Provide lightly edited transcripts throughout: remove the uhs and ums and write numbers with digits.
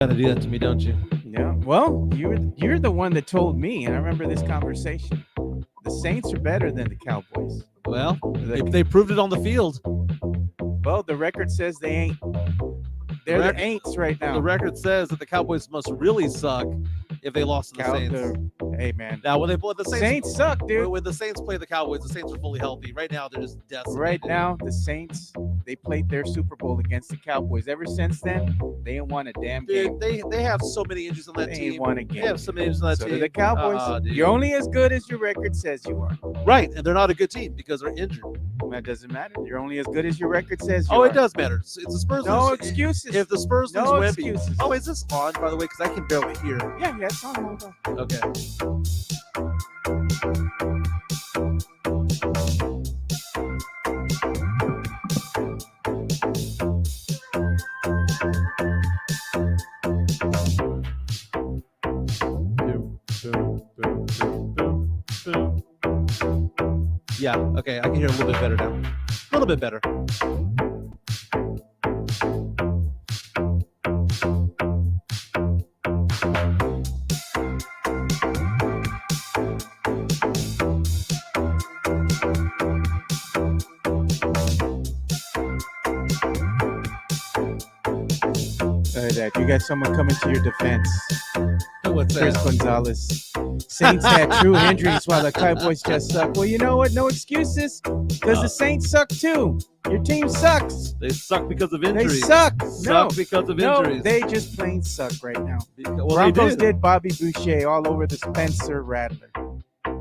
Gotta do that to me, don't you? Yeah. Well, you're the one that told me, and I remember this conversation. The Saints are better than the Cowboys. Well, The, they proved it on the field. well, the record says they ain't. They're the ain'ts right now. The record says that the Cowboys must really suck if they lost to the Saints. Hey man. Now, when they play the Saints suck, dude. When the Saints play the Cowboys, the Saints are fully healthy. Right now, they're just decimated. Right now, the Saints, they played their Super Bowl against the Cowboys. Ever since then, they ain't won a damn game. They have so many injuries on that They team. ain't won a game. They have so many injuries on that So team. do the Cowboys. You're only as good as your record says you are. Right, and they're not a good team because they're injured. That doesn't matter. You're only as good as your record says you are. It does matter. It's the Spurs. No excuses. If the Spurs lose no Wemby. excuses. Oh, is this on, by the way? Because I can barely hear. Yeah, it's on. Hold on. Okay. Yeah, okay, I can hear a little bit better now. A little bit better. That you got someone coming to your defense. What's Chris that? Gonzalez. Saints had true injuries while the Cowboys just suck. Well, you know what? No excuses, because the Saints suck too. Your team sucks. They suck because of They injuries. suck. Suck because of injuries. No, they just plain suck right now. Well, Broncos did Bobby Boucher all over the Spencer Rattler.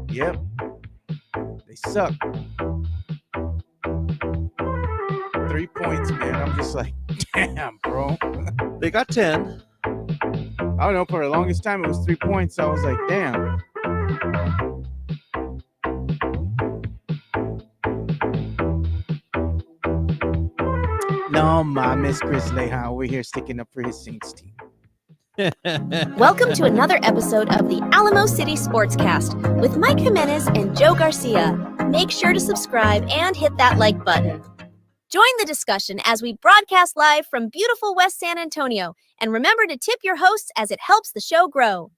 Yep. They suck. 3 points, man. I'm just like, damn, bro. They got 10. I don't know. For the longest time, it was 3 points. I was like, damn. No, ma, Miss Chris Lehan. We're here sticking up for his Saints team. Welcome to another episode of the Alamo City Sportscast with Mike Jimenez and Joe Garcia. Make sure to subscribe and hit that like button. Join the discussion as we broadcast live from beautiful West San Antonio. And remember to tip your hosts as it helps the show grow.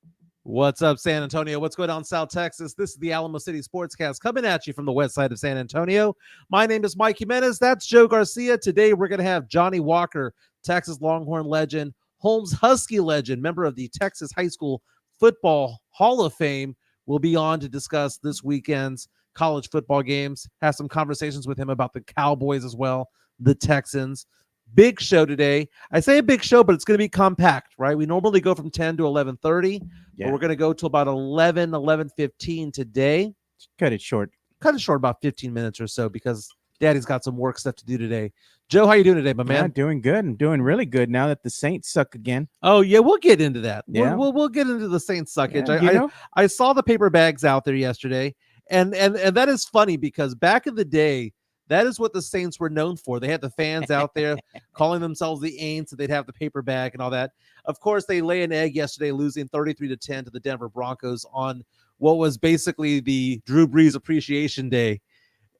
What's up, San Antonio? What's going on, South Texas? This is the Alamo City Sportscast coming at you from the west side of San Antonio. My name is Mike Jimenez. That's Joe Garcia. Today, we're going to have Johnny Walker, Texas Longhorn legend, Holmes Husky legend, member of the Texas High School Football Hall of Fame, will be on to discuss this weekend's college football games. Have some conversations with him about the Cowboys as well, the Texans. Big show today. I say a big show, but it's going to be compact, right? We normally go from 10 to 11:30, but we're going to go to about 11:15 today. Cut it short. Cut it short about 15 minutes or so because Daddy's got some work stuff to do today. Joe, how you doing today, my man? Yeah, doing good. I'm doing really good now that the Saints suck again. Oh, yeah, we'll get into that. Yeah. We'll get into the Saints suckage. Yeah, I saw the paper bags out there yesterday, and that is funny because back in the day, that is what the Saints were known for. They had the fans out there calling themselves the Aints, and they'd have the paper bag and all that. Of course, they lay an egg yesterday, losing 33-10 to the Denver Broncos on what was basically the Drew Brees Appreciation Day.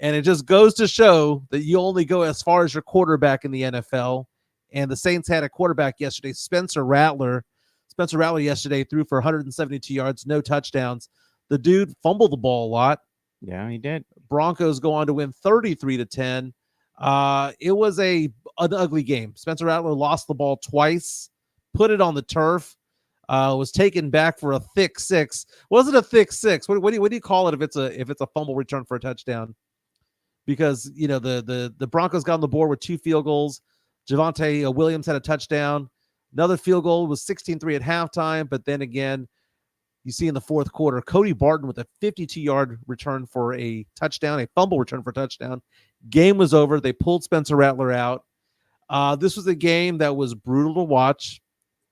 And it just goes to show that you only go as far as your quarterback in the NFL. And the Saints had a quarterback yesterday, Spencer Rattler. Spencer Rattler yesterday threw for 172 yards, no touchdowns. The dude fumbled the ball a lot. Yeah, he did. Broncos go on to win 33-10. It was an ugly game. Spencer Rattler lost the ball twice, put it on the turf, was taken back for a thick six. Was it a thick six? What do you call it if it's a fumble return for a touchdown? Because the Broncos got on the board with 2 field goals. Javonte Williams had a touchdown. Another field goal was 16-3 at halftime, but then again, you see in the fourth quarter, Cody Barton with a 52-yard return for a touchdown, a fumble return for a touchdown. Game was over. They pulled Spencer Rattler out. This was a game that was brutal to watch.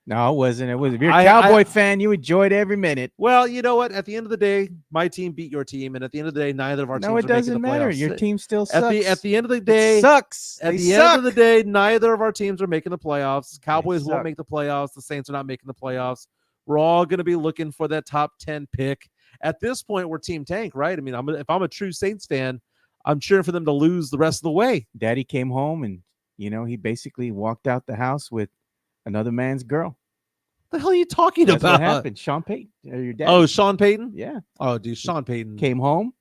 No, it wasn't. It was. If you're a Cowboy fan, you enjoyed every minute. Well, you know what? At the end of the day, my team beat your team, and at the end of the day, neither of our teams are making the playoffs. No, it doesn't matter. Your team still sucks. At the end of the day, it sucks. At the end of the day, neither of our teams are making the playoffs. Cowboys won't suck. make the playoffs. The Saints are not making the playoffs. We're all going to be looking for that top 10 pick. At this point, we're Team Tank, right? I mean, if I'm a true Saints fan, I'm cheering for them to lose the rest of the way. Daddy came home and, he basically walked out the house with another man's girl. The hell are you talking That's about? what happened. Sean Payton, your dad. Oh, Sean Payton? Yeah. Oh, dude, Sean Payton came home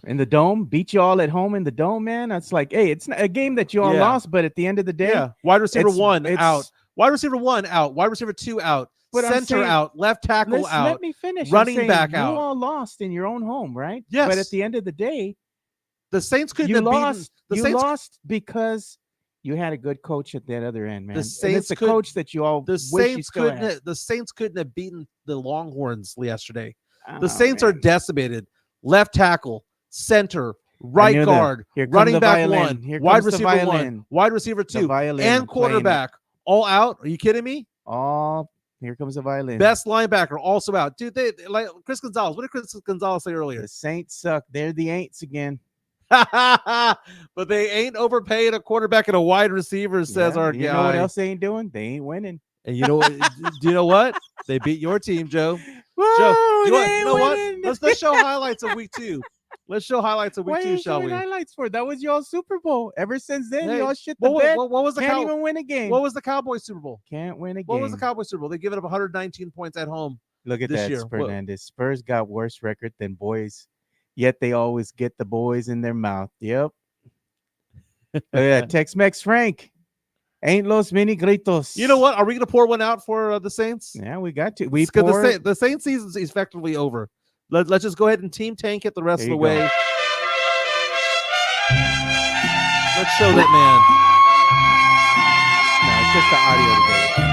in the dome, beat you all at home in the dome, man. That's like, hey, it's not a game that you all lost, but at the end of the day, wide receiver 1 out, wide receiver 1 out, wide receiver 2 out, center out, left tackle out. Let me finish. Running back out. You all lost in your own home, right? Yes. But at the end of the day, the Saints couldn't have beaten. Lost because you had a good coach at that other end, man. The Saints coach that you all the Saints couldn't have beaten the Longhorns yesterday. The Saints are decimated. Left tackle, center, right guard, running back 1, wide receiver 1, wide receiver 2, and quarterback all out. Are you kidding me? Here comes the violin. Best linebacker also out. Dude, they like Chris Gonzalez. What did Chris Gonzalez say earlier? The Saints suck. They're the Aints again. But they ain't overpaid a quarterback and a wide receiver, says our guy. You know what else they ain't doing? They ain't winning. And you know what? Do you know what? They beat your team, Joe. Whoa, Joe, you know what? Let's show highlights of week 2. Let's show highlights of week 2, shall we? Highlights for that was y'all Super Bowl. Ever since then, y'all shit the bed. bed. What was the Can't even win a game. What was the Cowboys Super Bowl? Can't win a game. What was the Cowboys Super Bowl? They give it up 119 points at home. Look at this that, year. Fernandez. Spurs got worse record than boys, yet they always get the boys in their mouth. Yep. Look at that. Tex-Mex Frank. Ain't los mini gritos. You know what? Are we going to pour one out for the Saints? Yeah, we got to. The Saints season is effectively over. Let's just go ahead and team tank it the rest of the way. Let's show that man. No, it's just the audio today.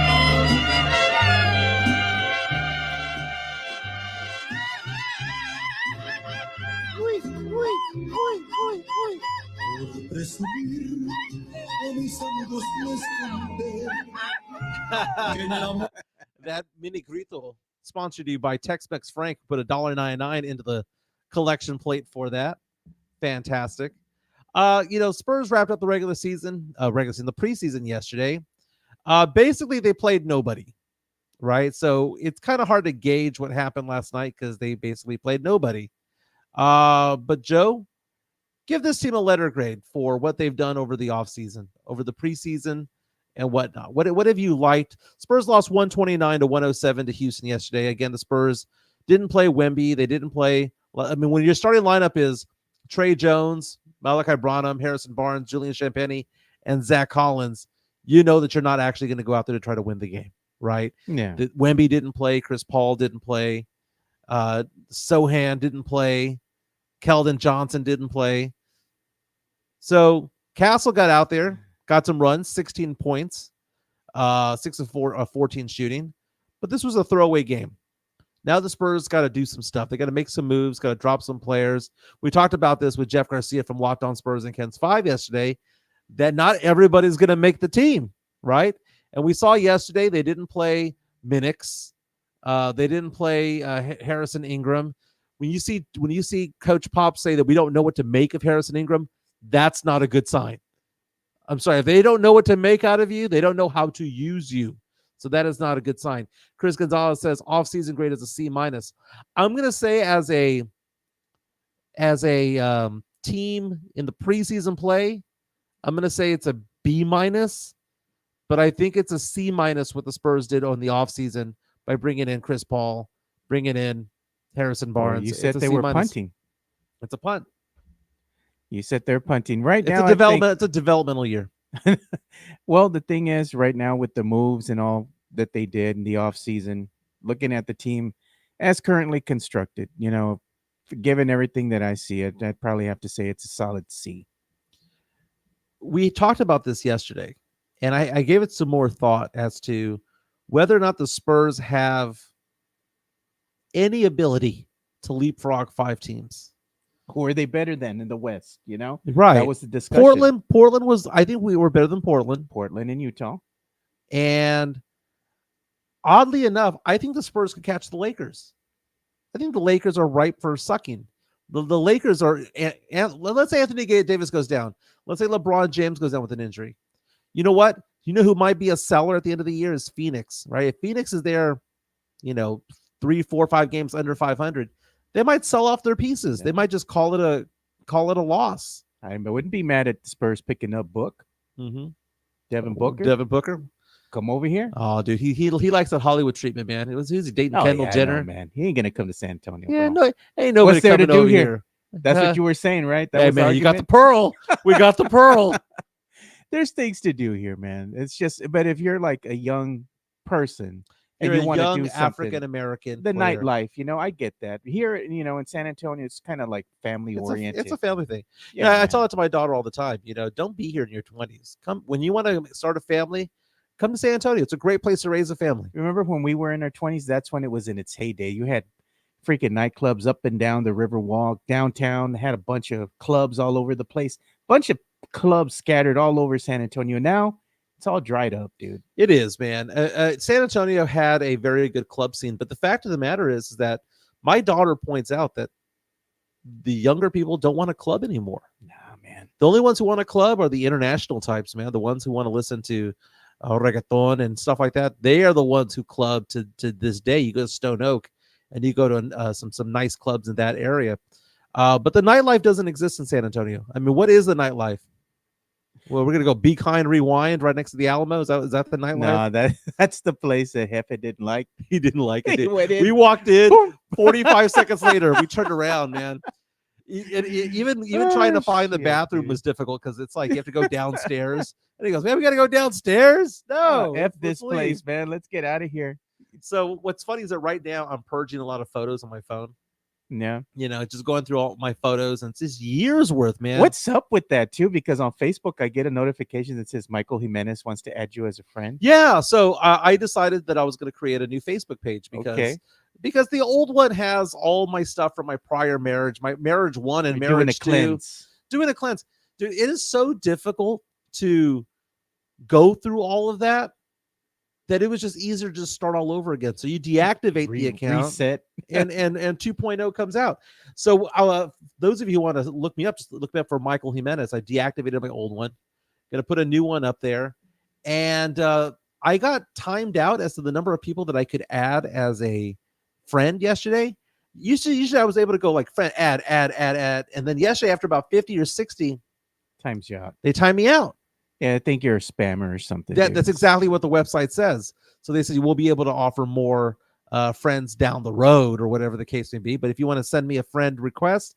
That mini grito sponsored you by Tex-Mex Frank. Put $1.99 into the collection plate for that. Fantastic. Spurs wrapped up the regular season, the preseason yesterday. Basically, they played nobody, right? So it's kind of hard to gauge what happened last night because they basically played nobody. But Joe, give this team a letter grade for what they've done over the offseason, over the preseason and whatnot. What have you liked? Spurs lost 129-107 to Houston yesterday. Again, the Spurs didn't play Wemby. They didn't play. I mean, when your starting lineup is Trey Jones, Malachi Branham, Harrison Barnes, Julian Champagny, and Zach Collins, you know that you're not actually going to go out there to try to win the game, right? Yeah. Wemby didn't play. Chris Paul didn't play. Sohan didn't play. Keldon Johnson didn't play. So Castle got out there, got some runs, 16 points, 6 of 14 shooting. But this was a throwaway game. Now the Spurs got to do some stuff. They got to make some moves, got to drop some players. We talked about this with Jeff Garcia from Locked On Spurs and Ken's 5 yesterday, that not everybody's going to make the team, right? And we saw yesterday they didn't play Minix. They didn't play Harrison Ingram. When you see Coach Pop say that we don't know what to make of Harrison Ingram, that's not a good sign. I'm sorry. If they don't know what to make out of you, they don't know how to use you. So that is not a good sign. Chris Gonzalez says offseason grade is a C-. I'm going to say as a team in the preseason play, I'm going to say it's a B-, but I think it's a C- what the Spurs did on the offseason by bringing in Chris Paul, bringing in Harrison Barnes. You said they were punting. It's a punt. You said they're punting right now. It's a developmental year. Well, the thing is, right now with the moves and all that they did in the offseason, looking at the team as currently constructed, given everything that I see, I'd probably have to say it's a solid C. We talked about this yesterday, and I gave it some more thought as to whether or not the Spurs have any ability to leapfrog 5 teams. Who are they better than in the West? Right. That was the discussion. Portland was, I think we were better than Portland. Portland and Utah. And oddly enough, I think the Spurs could catch the Lakers. I think the Lakers are ripe for sucking. The Lakers are, and let's say Anthony Davis goes down. Let's say LeBron James goes down with an injury. You know what? You know who might be a seller at the end of the year is Phoenix, right? If Phoenix is there, 3, 4, 5 games under 500, they might sell off their pieces. Yeah. They might just call it a loss. I wouldn't be mad at the Spurs picking up Book. Mm-hmm. Devin Booker. come over here. Oh, dude, he likes that Hollywood treatment, man. He's dating Oh, Kendall yeah, Jenner. no, man. He ain't gonna come to San Antonio. Yeah, bro. no, ain't nobody What's there to coming do over here? here. That's what you were saying, right? That Hey, was the man, you got the argument? pearl. We got the pearl. There's things to do here, man. It's just, but if you're like a young person and You're you a want to young do something, African American the player. nightlife, I get that. Here, in San Antonio, it's kind of like family oriented. It's a family thing. Yeah, I man. tell it to my daughter all the time. Don't be here in your 20s. Come when you want to start a family. Come to San Antonio. It's a great place to raise a family. Remember when we were in our 20s? That's when it was in its heyday. You had freaking nightclubs up and down the river walk downtown. Had a bunch of clubs all over the place. Bunch of clubs scattered all over San Antonio. Now it's all dried up, dude. It is, man. San Antonio had a very good club scene, but the fact of the matter is that my daughter points out that the younger people don't want a club anymore. Nah, man. The only ones who want a club are the international types, man. The ones who want to listen to reggaeton and stuff like that. They are the ones who club to this day. You go to Stone Oak and you go to some nice clubs in that area. But the nightlife doesn't exist in San Antonio. I mean, what is the nightlife? Well, we're gonna go Be Kind Rewind right next to the Alamo. Is that the nightlife? No, that's the place that Hefe didn't like. He didn't like it. He went in. We walked in. 45 seconds later, we turned around, man. Even trying to find the bathroom was difficult because it's like you have to go downstairs. And he goes, "Man, we got to go downstairs." No, F this leave. place, man. Let's get out of here. So what's funny is that right now I'm purging a lot of photos on my phone. Yeah. Just going through all my photos, and it's just years worth, man. What's up with that too? Because on Facebook, I get a notification that says Michael Jimenez wants to add you as a friend. Yeah, so I decided that I was going to create a new Facebook page because the old one has all my stuff from my prior marriage, my marriage 1 and You're marriage 2. Doing a cleanse. Dude, it is so difficult to go through all of that it was just easier to just start all over again. So you deactivate the account, reset, and 2.0 comes out. So those of you who want to look me up, just look me up for Michael Jimenez. I deactivated my old one. Going to put a new one up there. And I got timed out as to the number of people that I could add as a friend yesterday. Usually I was able to go like friend, add. And then yesterday, after about 50 or 60 times you out, they time me out. Yeah, I think you're a spammer or something. That's exactly what the website says. So they said you will be able to offer more friends down the road or whatever the case may be. But if you want to send me a friend request,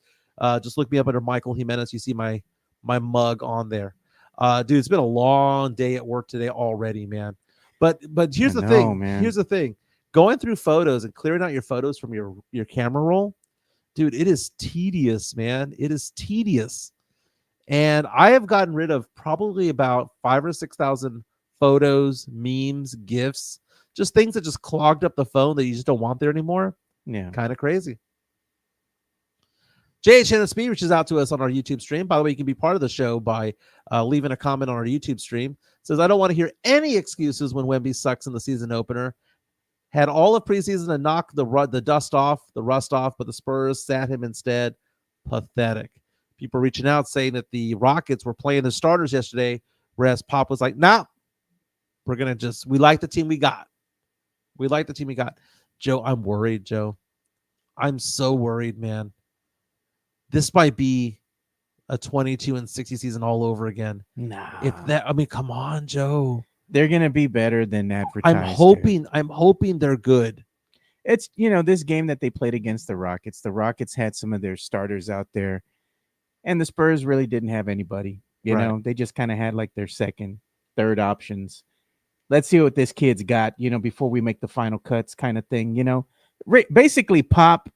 just look me up under Michael Jimenez. You see my mug on there. Dude, it's been a long day at work today already, man. But here's the thing. Man. Here's the thing. Going through photos and clearing out your photos from your camera roll, dude, it is tedious, man. It is tedious. And I have gotten rid of probably about 5,000 or 6,000 photos, memes, GIFs, just things that just clogged up the phone that you just don't want there anymore. Yeah. Kind of crazy. JHNSB reaches out to us on our YouTube stream. By the way, you can be part of the show by leaving a comment on our YouTube stream. It says, I don't want to hear any excuses when Wemby sucks in the season opener. Had all of preseason to knock the rust off, but the Spurs sat him instead. Pathetic. People reaching out saying that the Rockets were playing the starters yesterday, whereas Pop was like, nah, we like the team we got. We like the team we got. Joe, I'm worried, Joe. I'm so worried, man. This might be a 22-60 season all over again. Nah. Come on, Joe. They're going to be better than advertised. I'm hoping they're good. It's, this game that they played against the Rockets had some of their starters out there. And the Spurs really didn't have anybody, you know, they just kind of had like their second, third options. Let's see what this kid's got, before we make the final cuts kind of thing, Basically, Pop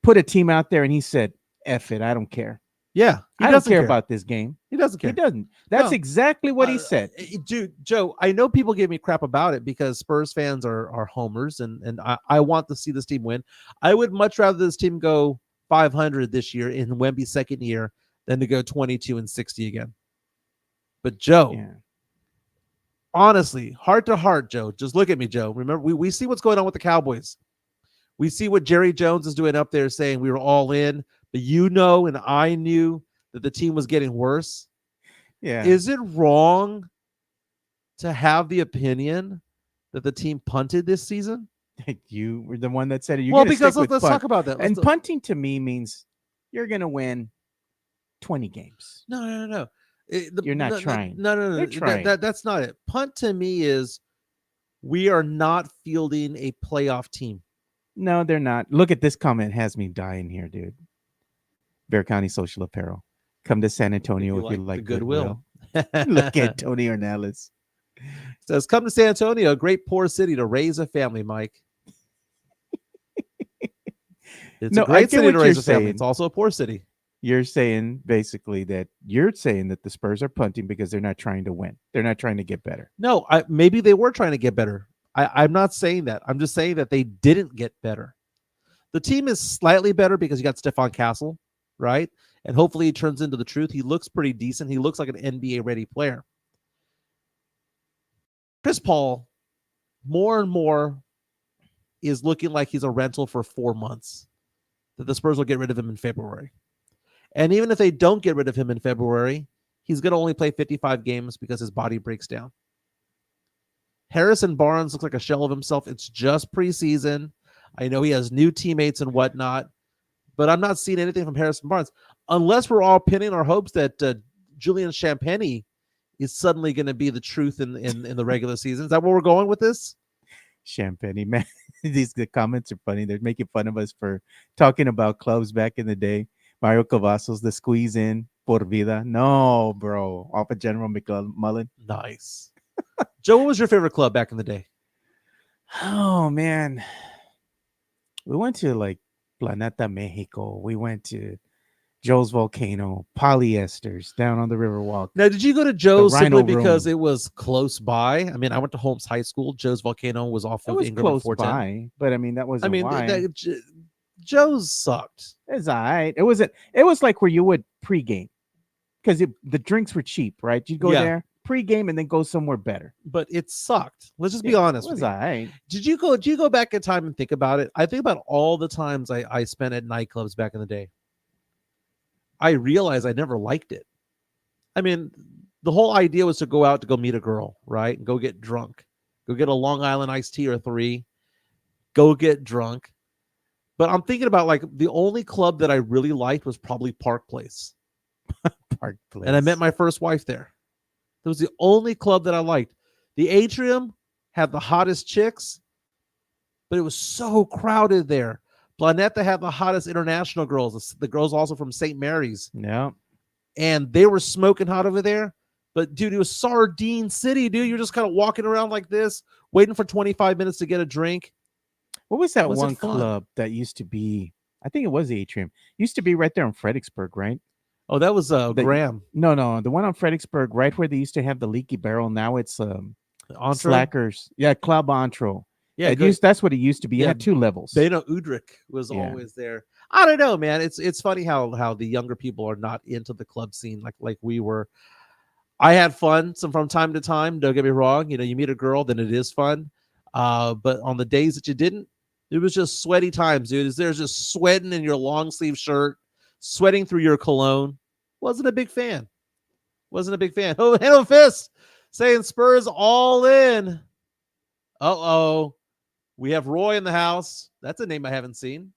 put a team out there and he said, F it, I don't care. Yeah. I don't care about this game. He doesn't care. He doesn't. That's exactly what he said. Dude, Joe, I know people give me crap about it because Spurs fans are homers and I want to see this team win. I would much rather this team go 500 this year in Wemby's second year than to go 22-60 again. But Joe, honestly, heart to heart, Joe, just look at me, Joe. Remember, we see what's going on with the Cowboys. We see what Jerry Jones is doing up there saying we were all in, but and I knew that the team was getting worse. Yeah. Is it wrong to have the opinion that the team punted this season? You were the one that said it. Well, because let's talk about that. And punting to me means you're going to win 20 games. No. You're not trying. No. They're trying. That's not it. Punt to me is We are not fielding a playoff team. No, they're not. Look at this comment. Has me dying here, dude. Bear County Social Apparel. Come to San Antonio if you like the Goodwill. Look at Tony Ornelas. Says, come to San Antonio, a great poor city to raise a family, Mike. It's a great city to raise a family. It's also a poor city. You're saying basically that the Spurs are punting because they're not trying to win. They're not trying to get better. No, maybe they were trying to get better. I'm not saying that. I'm just saying that they didn't get better. The team is slightly better because you got Stephon Castle, right? And hopefully he turns into the truth. He looks pretty decent. He looks like an NBA-ready player. Chris Paul, more and more, is looking like he's a rental for 4 months. That the Spurs will get rid of him in February. And even if they don't get rid of him in February, he's going to only play 55 games because his body breaks down. Harrison Barnes looks like a shell of himself. It's just preseason. I know he has new teammates and whatnot, but I'm not seeing anything from Harrison Barnes unless we're all pinning our hopes that Julian Champagnie is suddenly going to be the truth in the regular season. Is that where we're going with this? Champagnie, man. The comments are funny. They're making fun of us for talking about clubs back in the day. Mario Cavazos, the squeeze in por vida. No, bro. Off of General McMullen. Nice. Joe, what was your favorite club back in the day? Oh, man. We went to like Planeta Mexico. We went to Joe's Volcano, Polyesters down on the Riverwalk. Now, did you go to Joe's simply because it was close by? I mean, I went to Holmes High School. Joe's Volcano was off of Ingram and 410. By, but I mean, that wasn't why. Joe's sucked. It's all right. It was like where you would pregame because the drinks were cheap, right? You'd go there, pregame, and then go somewhere better. But it sucked. Let's just be honest. It was all right. Did you go back in time and think about it? I think about all the times I spent at nightclubs back in the day. I realized I never liked it. I mean, the whole idea was to go out to go meet a girl, right? And go get drunk. Go get a Long Island iced tea or 3. Go get drunk. But I'm thinking about like the only club that I really liked was probably Park Place. Park Place. And I met my first wife there. That was the only club that I liked. The Atrium had the hottest chicks, but it was so crowded there. Planeta had the hottest international girls, the girls also from St. Mary's. Yeah. And they were smoking hot over there. But, dude, it was Sardine City, dude. You're just kind of walking around like this, waiting for 25 minutes to get a drink. What was that one club that used to be? I think it was the Atrium. Used to be right there on Fredericksburg, right? Oh, that was Graham. No. The one on Fredericksburg, right where they used to have the Leaky Barrel. Now it's Slackers. Yeah, Club Antro. Yeah, that's what it used to be. It had 2 levels. Beno Udrich was always there. I don't know, man. It's funny how the younger people are not into the club scene like we were. I had fun from time to time. Don't get me wrong. You know, you meet a girl, then it is fun. But on the days that you didn't, it was just sweaty times, dude. There's just sweating in your long sleeve shirt, sweating through your cologne. Wasn't a big fan. Oh, Hello Fist saying Spurs all in. Uh-oh. We have Roy in the house. That's a name I haven't seen.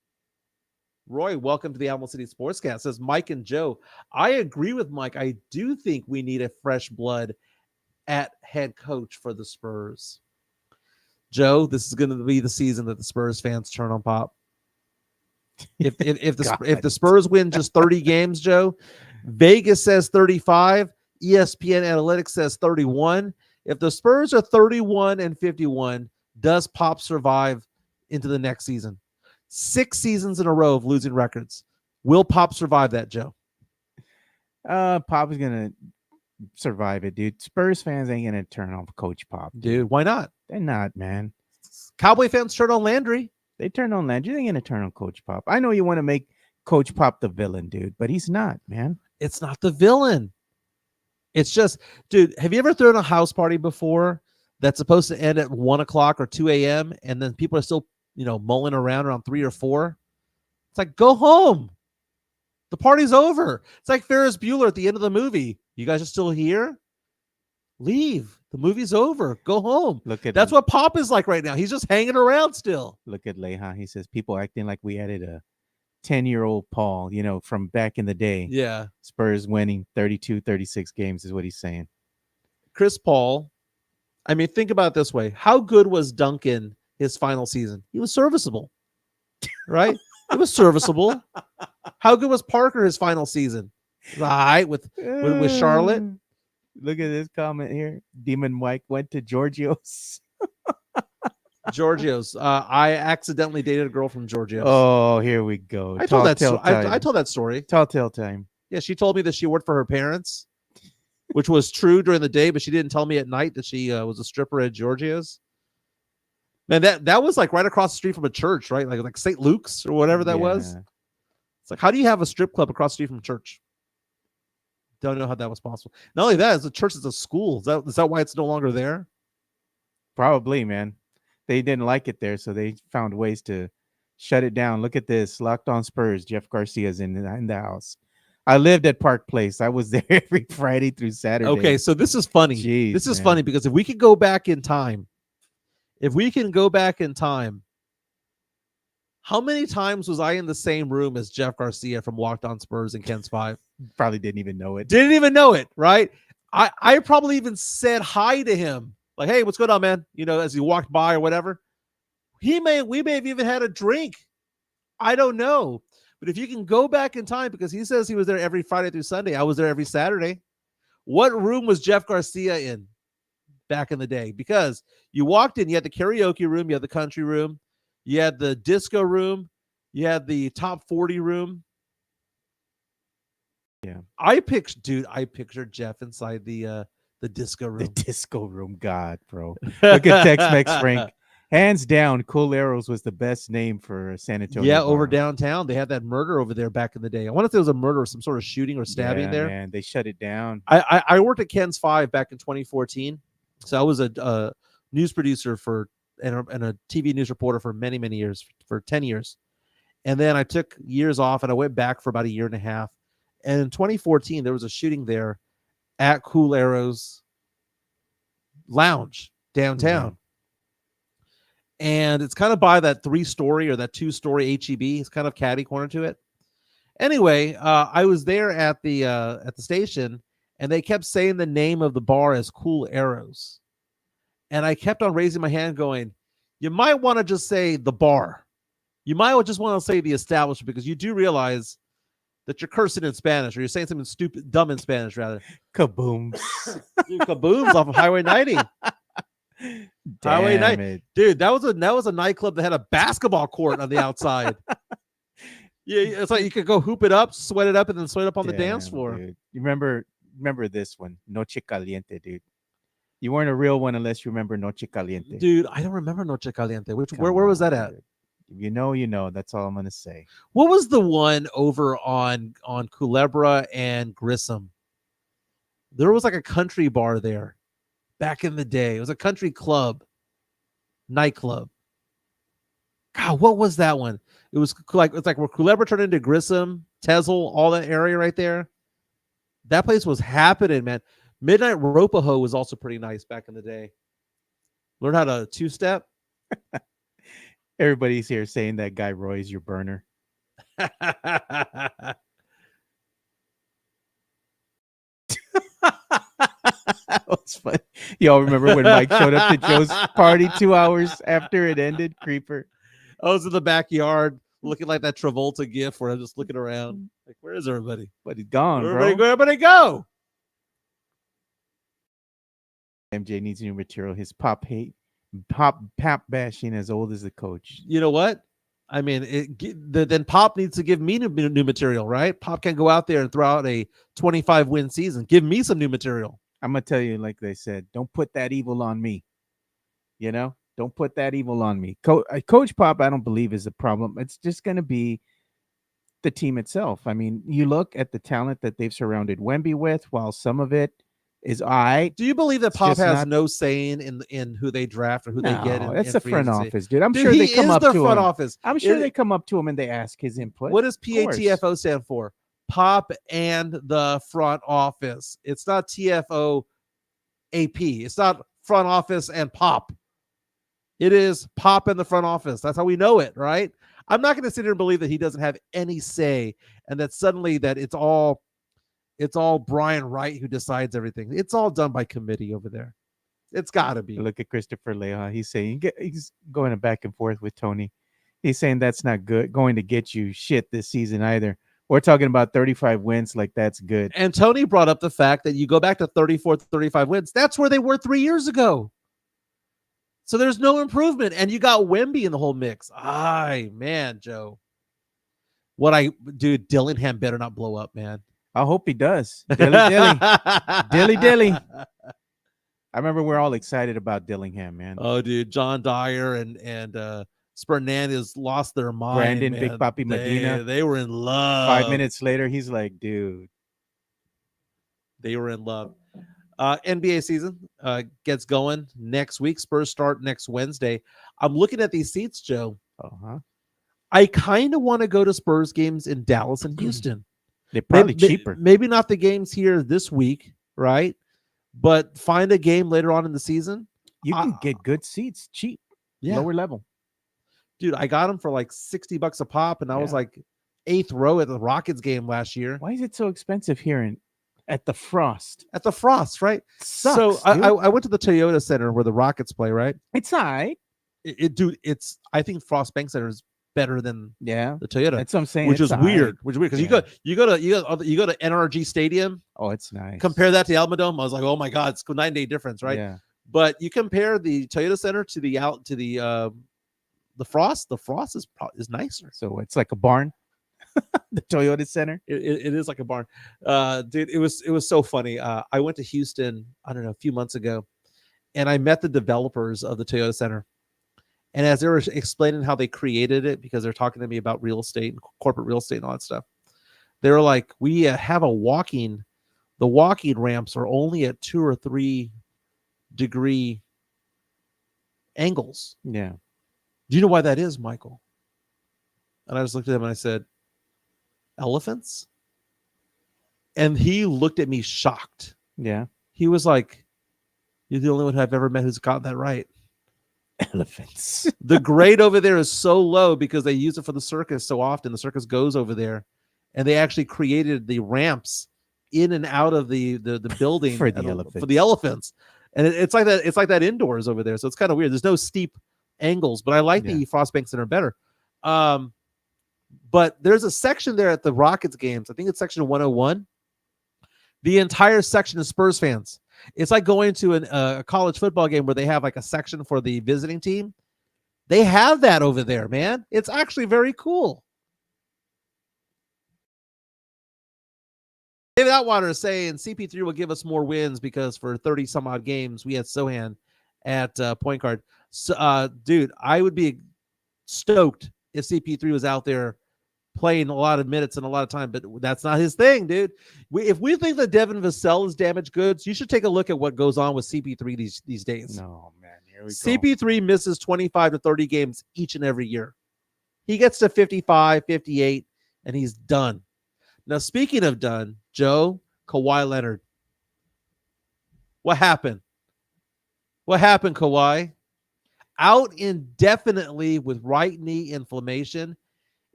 Roy, welcome to the Alamo City Sportscast. Says Mike and Joe. I agree with Mike. I do think we need a fresh blood at head coach for the Spurs. Joe, this is going to be the season that the Spurs fans turn on Pop. If the Spurs win just 30 games, Joe, Vegas says 35, ESPN Analytics says 31. If the Spurs are 31-51, does Pop survive into the next season? 6 seasons in a row of losing records. Will Pop survive that, Joe? Pop is gonna survive it, dude. Spurs fans ain't gonna turn on Coach Pop, dude. Why not? They're not, man. Cowboy fans turn on Landry. They turn on Landry. They ain't gonna turn on Coach Pop. I know you want to make Coach Pop the villain, dude, but he's not, man. It's not the villain. It's just, dude, have you ever thrown a house party before that's supposed to end at 1 o'clock or 2 a.m. and then people are still, mulling around 3 or 4? It's like, go home. The party's over. It's like Ferris Bueller at the end of the movie. You guys are still here? Leave. The movie's over. Go home. That's what Pop is like right now. He's just hanging around still. Look at Leha. He says people acting like we added a 10-year-old Paul, from back in the day. Yeah. Spurs winning 32, 36 games is what he's saying. Chris Paul, I mean, think about it this way. How good was Duncan his final season? He was serviceable, right? He was serviceable. How good was Parker his final season? All right, with Charlotte. Look at this comment here. Demon Mike went to Giorgio's. Giorgio's. I accidentally dated a girl from Giorgio's. Oh, here we go. I told that story. Telltale time. Yeah, she told me that she worked for her parents, which was true during the day, but she didn't tell me at night that she was a stripper at Giorgio's. Man, that was like right across the street from a church, right? Like St. Luke's or whatever that was. It's like, how do you have a strip club across the street from a church? Don't know how that was possible. Not only that, the church is a school. Is that why it's no longer there? Probably, man. They didn't like it there, so they found ways to shut it down. Look at this. Locked On Spurs. Jeff Garcia's in the house. I lived at Park Place. I was there every Friday through Saturday. Okay, so this is funny. Jeez, this is funny because if we could go back in time, how many times was I in the same room as Jeff Garcia from Locked On Spurs and Ken's 5? Probably didn't even know it. Didn't even know it, right? I probably even said hi to him. Like, hey, what's going on, man? You know, as he walked by or whatever. We may have even had a drink. I don't know. But if you can go back in time, because he says he was there every Friday through Sunday. I was there every Saturday. What room was Jeff Garcia in back in the day? Because you walked in, you had the karaoke room, you had the country room, you had the disco room, you had the top 40 room. Yeah. I pictured Jeff inside the disco room. The disco room. God, bro. Look at Tex-Mex Frank. Hands down, Cool Arrows was the best name for San Antonio. Yeah, over downtown. They had that murder over there back in the day. I wonder if there was a murder or some sort of shooting or stabbing there. Man, they shut it down. I worked at Ken's 5 back in 2014. So I was a news producer and a TV news reporter for many, many years, for 10 years. And then I took years off and I went back for about a year and a half. And in 2014, there was a shooting there at Cool Arrows Lounge downtown. And it's kind of by that 3-story or that 2-story HEB. It's kind of catty corner to it. Anyway, I was there at the station, and they kept saying the name of the bar as Cool Arrows. And I kept on raising my hand going, you might want to just say the bar. You might just want to say the establishment, because you do realize that you're cursing in Spanish, or you're saying something dumb in Spanish, rather. Kabooms. Dude, kabooms off of Highway 90. Highway 90. Dude, that was a nightclub that had a basketball court on the outside. Yeah, it's like you could go hoop it up, sweat it up, and then sweat up on the dance floor. Dude. You remember this one, Noche Caliente, dude. You weren't a real one unless you remember Noche Caliente. Dude, I don't remember Noche Caliente. Where was that at? Dude. You know. That's all I'm gonna say. What was the one over on Culebra and Grissom? There was like a country bar there back in the day. It was a country club, nightclub. God, what was that one? It's like where Culebra turned into Grissom, Tezel, all that area right there. That place was happening, man. Midnight Ropaho was also pretty nice back in the day. Learn how to two-step. Everybody's here saying that guy Roy's your burner. That was funny. Y'all remember when Mike showed up to Joe's party 2 hours after it ended? Creeper. I was in the backyard looking like that Travolta gif where I'm just looking around. Like, where is everybody? But he's gone, Where bro. everybody go? MJ needs new material. His pap bashing as old as the coach. You know what? I mean, then Pop needs to give me new material, right? Pop can't go out there and throw out a 25-win season. Give me some new material. I'm going to tell you, like they said, don't put that evil on me. You know? Don't put that evil on me. Coach Pop, I don't believe, is a problem. It's just going to be the team itself. I mean, you look at the talent that they've surrounded Wemby with, while some of it is Do you believe that Pop has no saying in who they draft or who they get? That's the front office, dude. I'm Dude, sure they come up to him. Office. I'm sure they come up to him and they ask his input. What does PATFO stand for? Pop and the front office. It's not TFO AP. It's not front office and Pop. It is Pop in the front office. That's how we know it, right? I'm not going to sit here and believe that he doesn't have any say and that suddenly that it's all Brian Wright who decides everything. It's all done by committee over there. It's got to be. Look at Christopher Leah. He's saying he's going back and forth with Tony. He's saying that's not going to get you shit this season either. We're talking about 35 wins like that's good. And Tony brought up the fact that you go back to 34, 35 wins. That's where they were 3 years ago. So there's no improvement. And you got Wemby in the whole mix. Man, Joe. Dillingham better not blow up, man. I hope he does. Dilly. I remember we're all excited about Dillingham, man. Oh, dude, John Dyer and Spernandez lost their mind. Brandon, man. Big Papi Medina. They were in love. 5 minutes later, he's like, dude. They were in love. NBA season gets going next week. Spurs start next Wednesday. I'm looking at these seats, Joe. Uh-huh. I kind of want to go to Spurs games in Dallas and Houston. They're probably cheaper. Maybe not the games here this week, right? But find a game later on in the season. You can get good seats cheap, lower level. Dude, I got them for like $60 a pop, and I was like 8th row at the Rockets game last year. Why is it so expensive here at the Frost? At the Frost, right? Sucks, so I went to the Toyota Center where the Rockets play, right? It's all right. I think Frost Bank Center is better than the Toyota. That's what I'm saying. Which is weird. Because you go to NRG Stadium. Oh, it's nice. Compare that to Alamo Dome. I was like, oh my God, it's a 9-day difference, right? Yeah. But you compare the Toyota Center to the Frost. The Frost is nicer. So it's like a barn. The Toyota Center. It is like a barn. Dude, it was so funny. I went to Houston, I don't know, a few months ago, and I met the developers of the Toyota Center. And as they were explaining how they created it, because they're talking to me about real estate and corporate real estate and all that stuff, they were like, we have the walking ramps are only at 2 or 3 degree angles. Yeah. Do you know why that is, Michael? And I just looked at him and I said, elephants? And he looked at me shocked. Yeah. He was like, you're the only one I've ever met who's gotten that right. Elephants. The grade over there is so low because they use it for the circus so often. The circus goes over there, and they actually created the ramps in and out of the building for the elephants. And it's like that. It's like that indoors over there. So it's kind of weird. There's no steep angles, but I like the Frost Bank Center better. But there's a section there at the Rockets games. I think it's section 101. The entire section is Spurs fans. It's like going to a college football game where they have like a section for the visiting team. They have that over there, man. It's actually very cool. David Outwater is saying CP3 will give us more wins because for 30 some odd games, we had Sohan at point guard. So, dude, I would be stoked if CP3 was out there playing a lot of minutes and a lot of time, but that's not his thing, dude. If we think that Devin Vassell is damaged goods, you should take a look at what goes on with CP3 these days. No, man. Here we go. CP3 misses 25 to 30 games each and every year. He gets to 55, 58, and he's done. Now, speaking of done, Joe, Kawhi Leonard. What happened? What happened, Kawhi? Out indefinitely with right knee inflammation.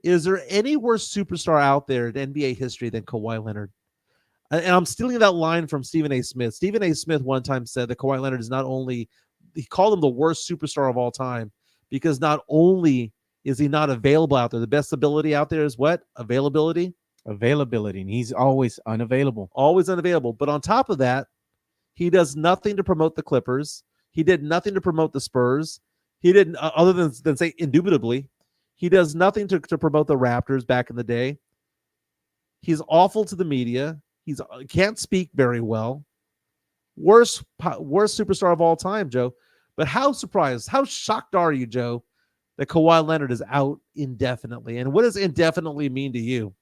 Is there any worse superstar out there in NBA history than Kawhi Leonard? And I'm stealing that line from Stephen A. Smith. Stephen A. Smith one time said that Kawhi Leonard is not only, he called him the worst superstar of all time because not only is he not available out there, the best ability out there is what? Availability. And he's always unavailable. Always unavailable. But on top of that, he does nothing to promote the Clippers. He did nothing to promote the Spurs. He didn't, other than say indubitably, he does nothing to promote the Raptors back in the day. He's awful to the media. He can't speak very well. Worst superstar of all time, Joe. But how surprised, how shocked are you, Joe, that Kawhi Leonard is out indefinitely? And what does indefinitely mean to you?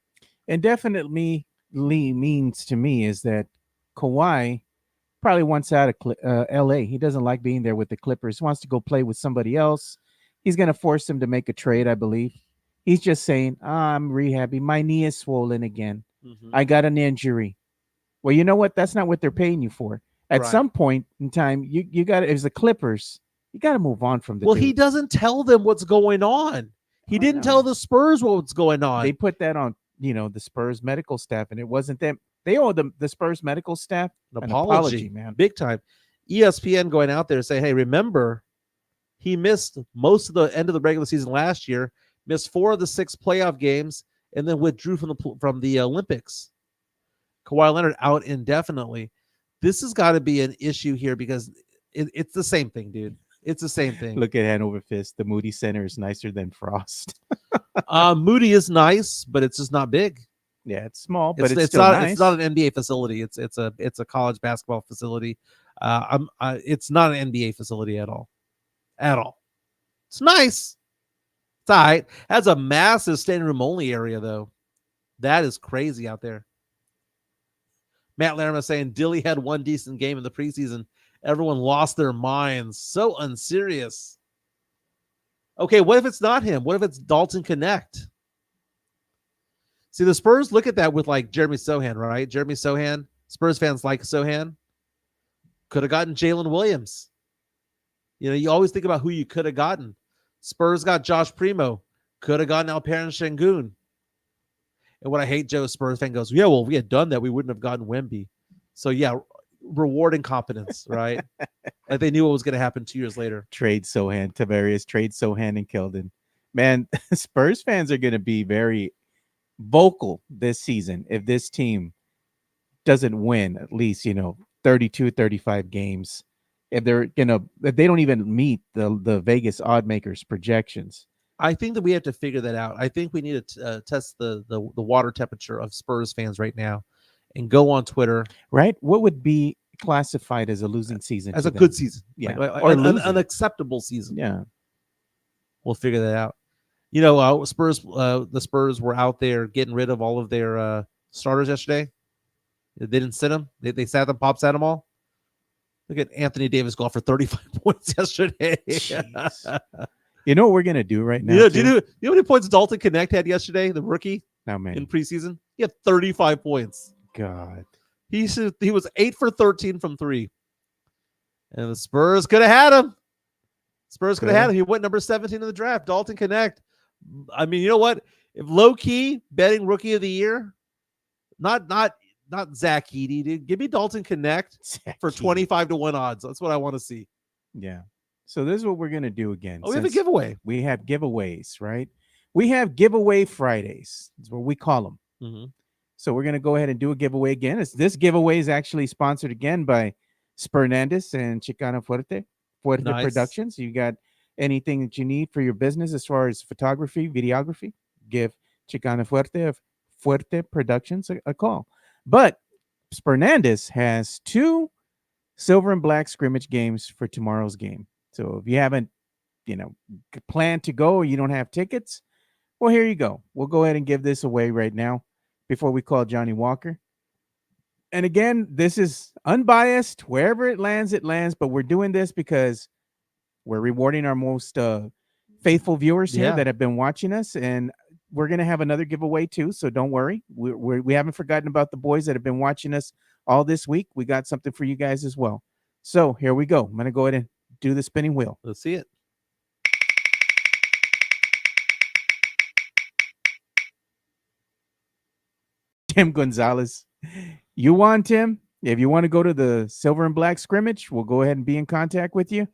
Indefinitely means to me is that Kawhi probably wants out of L.A. He doesn't like being there with the Clippers. He wants to go play with somebody else. He's going to force him to make a trade, I believe. He's just saying, I'm rehabbing. My knee is swollen again. Mm-hmm. I got an injury. Well, you know what? That's not what they're paying you for. At some point in time, you got to, as the Clippers, you got to move on from the dude. He doesn't tell them what's going on. He didn't tell the Spurs what's going on. They put that on, the Spurs medical staff, and it wasn't them. They owe the Spurs medical staff an apology, man. Big time. ESPN going out there and say, hey, remember, he missed most of the end of the regular season last year, missed 4 of the 6 playoff games, and then withdrew from the Olympics. Kawhi Leonard out indefinitely. This has got to be an issue here because it's the same thing, dude. It's the same thing. Look at Hanover Fist. The Moody Center is nicer than Frost. Moody is nice, but it's just not big. Yeah, it's small, but it's still not nice. It's not an NBA facility. It's a college basketball facility. It's not an NBA facility at all. At all. It's nice. It's all right. Has a massive standing room only area though. That is crazy out there. Matt Laramie saying Dilly had one decent game in the preseason. Everyone lost their minds. So unserious. Okay, what if it's not him? What if it's Dalton Connect? See, the Spurs look at that with like Jeremy Sohan, right? Jeremy Sohan. Spurs fans like Sohan. Could have gotten Jalen Williams. You know, you always think about who you could have gotten. Spurs got Josh Primo. Could have gotten Alperen Şengün. And what I hate, Joe, Spurs fan goes, yeah, well, if we had done that, we wouldn't have gotten Wemby. So, yeah, reward incompetence, right? Like they knew what was going to happen 2 years later. Trade Sohan, Tavares, trade Sohan and Keldon. Man, Spurs fans are going to be very vocal this season if this team doesn't win at least, 32, 35 games. If they don't even meet the Vegas odd makers projections. I think that we have to figure that out. I think we need to test the water temperature of Spurs fans right now and go on Twitter. Right? What would be classified as a losing season? As a good season. Yeah. Or an acceptable season. Yeah. We'll figure that out. The Spurs were out there getting rid of all of their starters yesterday. They didn't sit them. They sat them, Pop sat them all. Look at Anthony Davis go off for 35 points yesterday. You know what we're going to do right now? Yeah, do you know how many points Dalton Connect had yesterday, the rookie? How many? In preseason? He had 35 points. God. He was 8 for 13 from 3. And the Spurs could have had him. He went number 17 in the draft. Dalton Connect. I mean, you know what? If low-key betting rookie of the year, not Zach Edey, dude. Give me Dalton Connect for 25-1 odds. That's what I want to see. Yeah. So this is what we're going to do again. Oh, we have a giveaway. We have giveaways, right? We have giveaway Fridays. That's what we call them. Mm-hmm. So we're going to go ahead and do a giveaway again. This giveaway is actually sponsored again by Spernandez and Chicano Fuerte nice. Productions. You got anything that you need for your business as far as photography, videography, give Chicano Fuerte Productions a call. But Spernandez has 2 silver and black scrimmage games for tomorrow's game. So if you haven't, planned to go or you don't have tickets, well, here you go. We'll go ahead and give this away right now before we call Johnny Walker. And again, this is unbiased. Wherever it lands, but we're doing this because we're rewarding our most faithful viewers here that have been watching us. And we're going to have another giveaway too, so don't worry. We haven't forgotten about the boys that have been watching us all this week. We got something for you guys as well. So here we go. I'm going to go ahead and do the spinning wheel. Let's see it. Tim Gonzalez. You want Tim? If you want to go to the silver and black scrimmage, we'll go ahead and be in contact with you.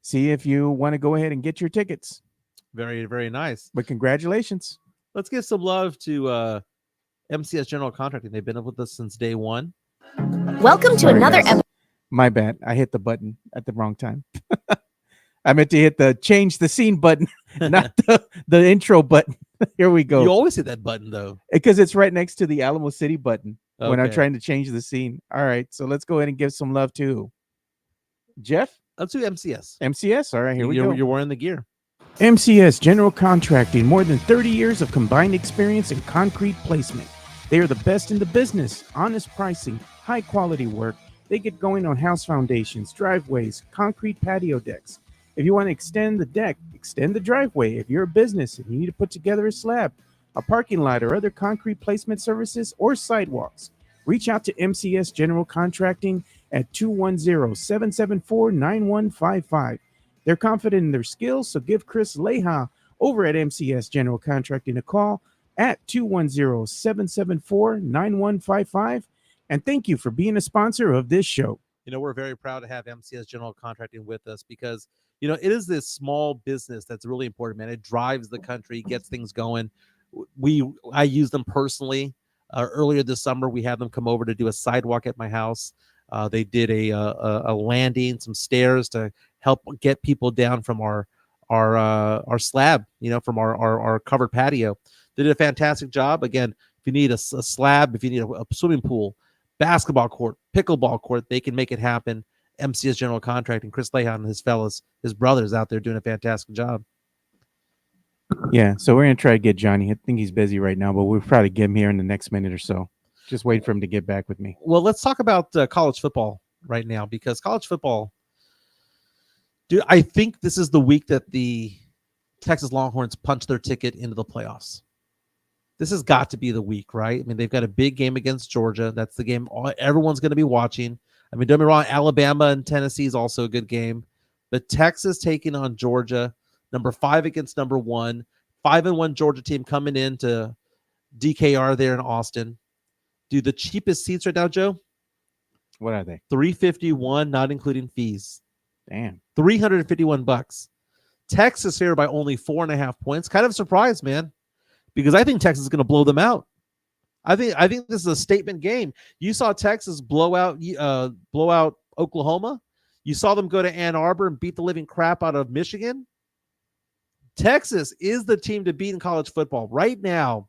See if you want to go ahead and get your tickets. Very, very nice. But congratulations. Let's give some love to MCS General Contracting. They've been up with us since day one. Welcome to another episode. My bad. I hit the button at the wrong time. I meant to hit the change the scene button, not the intro button. Here we go. You always hit that button, though. Because it's right next to the Alamo City button when I'm Okay. trying to change the scene. All right. So let's go ahead and give some love to Jeff. Let's do MCS. MCS. All right. Here we go. You're wearing the gear. MCS General Contracting, more than 30 years of combined experience in concrete placement. They are the best in the business. Honest pricing, high quality work. They get going on house foundations, driveways, concrete patio decks. If you want to extend the deck, extend the driveway. If you're a business and you need to put together a slab, a parking lot, or other concrete placement services or sidewalks, reach out to MCS General Contracting at 210-774-9155. They're confident in their skills, so give Chris Leha over at MCS General Contracting a call at 210-774-9155. And thank you for being a sponsor of this show. We're very proud to have MCS General Contracting with us because, it is this small business that's really important, man. It drives the country, gets things going. I use them personally. Earlier this summer, we had them come over to do a sidewalk at my house. They did a landing, some stairs to help get people down from our slab, from our covered patio. They did a fantastic job. Again, if you need a slab, if you need a swimming pool, basketball court, pickleball court, they can make it happen. MCS General Contracting, Chris Lehan and his brothers out there doing a fantastic job. Yeah, so we're going to try to get Johnny. I think he's busy right now, but we'll probably get him here in the next minute or so. Just wait for him to get back with me. Well, let's talk about college football right now, because college football, dude, I think this is the week that the Texas Longhorns punch their ticket into the playoffs. This has got to be the week, right? I mean, they've got a big game against Georgia. That's the game everyone's going to be watching. I mean, don't get me wrong, Alabama and Tennessee is also a good game. But Texas taking on Georgia, number 5 against number 1. 5-1 Georgia team coming into DKR there in Austin. Dude, the cheapest seats right now, Joe? What are they? $351, not including fees. Damn. $351. Texas here by only 4.5 points. Kind of surprised, man, because I think Texas is going to blow them out. I think this is a statement game. You saw Texas blow out Oklahoma. You saw them go to Ann Arbor and beat the living crap out of Michigan. Texas is the team to beat in college football right now.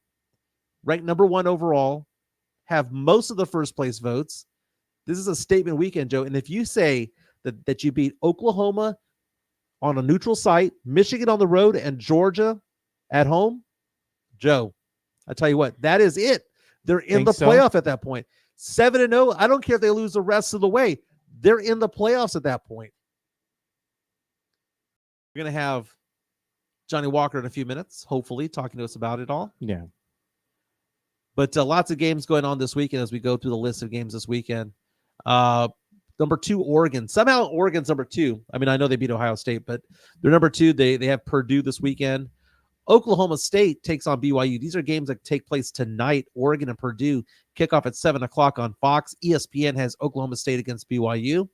Ranked number 1 overall, have most of the first place votes. This is a statement weekend, Joe. And if you say that you beat Oklahoma on a neutral site, Michigan on the road, and Georgia at home, Joe, I tell you what, that is it. They're in the playoff at that point. 7-0. I don't care if they lose the rest of the way. They're in the playoffs at that point. We're going to have Johnny Walker in a few minutes, hopefully, talking to us about it all. Yeah. But lots of games going on this weekend as we go through the list of games this weekend. Number 2, Oregon. Somehow Oregon's number 2. I mean, I know they beat Ohio State, but they're number 2. They have Purdue this weekend. Oklahoma State takes on BYU. These are games that take place tonight. Oregon and Purdue kick off at 7 o'clock on Fox. ESPN has Oklahoma State against BYU.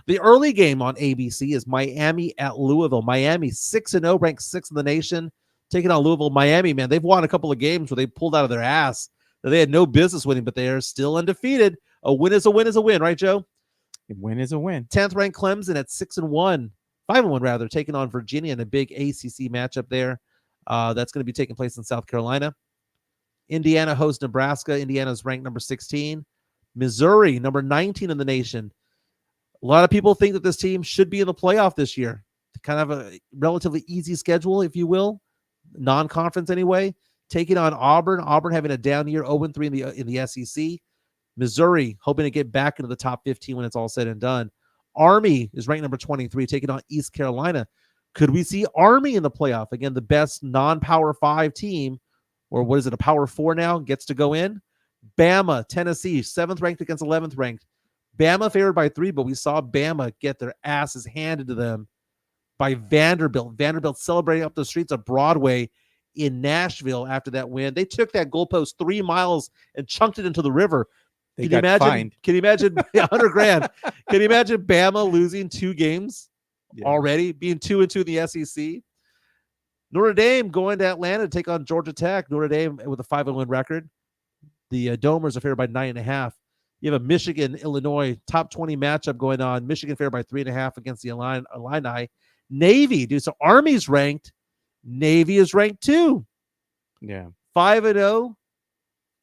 The early game on ABC is Miami at Louisville. Miami 6-0, ranked 6th in the nation, taking on Louisville. Miami, man, they've won a couple of games where they pulled out of their ass that they had no business winning, but they are still undefeated. A win is a win is a win, right, Joe? A win is a win. 10th ranked Clemson at 6-1, 5-1 rather, taking on Virginia in a big ACC matchup there. That's going to be taking place in South Carolina. Indiana hosts Nebraska. Indiana's ranked number 16. Missouri, number 19 in the nation. A lot of people think that this team should be in the playoff this year. Kind of a relatively easy schedule, if you will. Non-conference anyway. Taking on Auburn. Auburn having a down year, 0-3 in the SEC. Missouri hoping to get back into the top 15 when it's all said and done. Army is ranked number 23, taking on East Carolina. Could we see Army in the playoff? Again, the best non-Power 5 team, or what is it, a Power 4 now, gets to go in. Bama, Tennessee, 7th ranked against 11th ranked. Bama favored by 3, but we saw Bama get their asses handed to them by Vanderbilt. Vanderbilt celebrating up the streets of Broadway in Nashville after that win. They took that goalpost 3 miles and chunked it into the river. Can you imagine? Can you imagine $100,000? Can you imagine Bama losing 2 games already, being 2-2 in the SEC? Notre Dame going to Atlanta to take on Georgia Tech. Notre Dame with a 5-1 record. The Domers are favored by 9.5. You have a Michigan-Illinois top 20 matchup going on. Michigan favored by 3.5 against the Illini. Navy, dude. So Army's ranked. Navy is ranked too. Yeah. 5-0.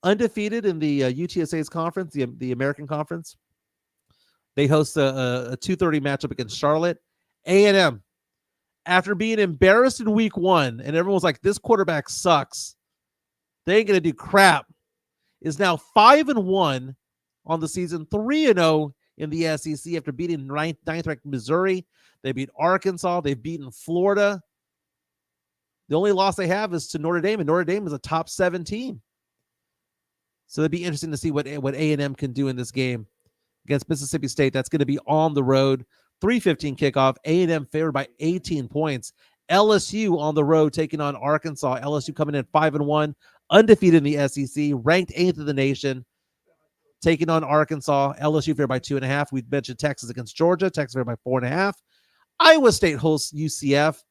Undefeated in the UTSA's conference, the American Conference. They host a 2:30 matchup against Charlotte. A&M, after being embarrassed in week 1, and everyone was like, this quarterback sucks, they ain't going to do crap, is now 5-1 on the season, 3-0 in the SEC after beating 9th ranked Missouri. They beat Arkansas. They've beaten Florida. The only loss they have is to Notre Dame, and Notre Dame is a top 7 team. So it'd be interesting to see what A&M can do in this game against Mississippi State. That's going to be on the road. 3:15 kickoff. A&M favored by 18 points. LSU on the road taking on Arkansas. LSU coming in 5-1, undefeated in the SEC, ranked 8th in the nation, taking on Arkansas. LSU favored by 2.5. We mentioned Texas against Georgia. Texas favored by 4.5. Iowa State hosts UCF.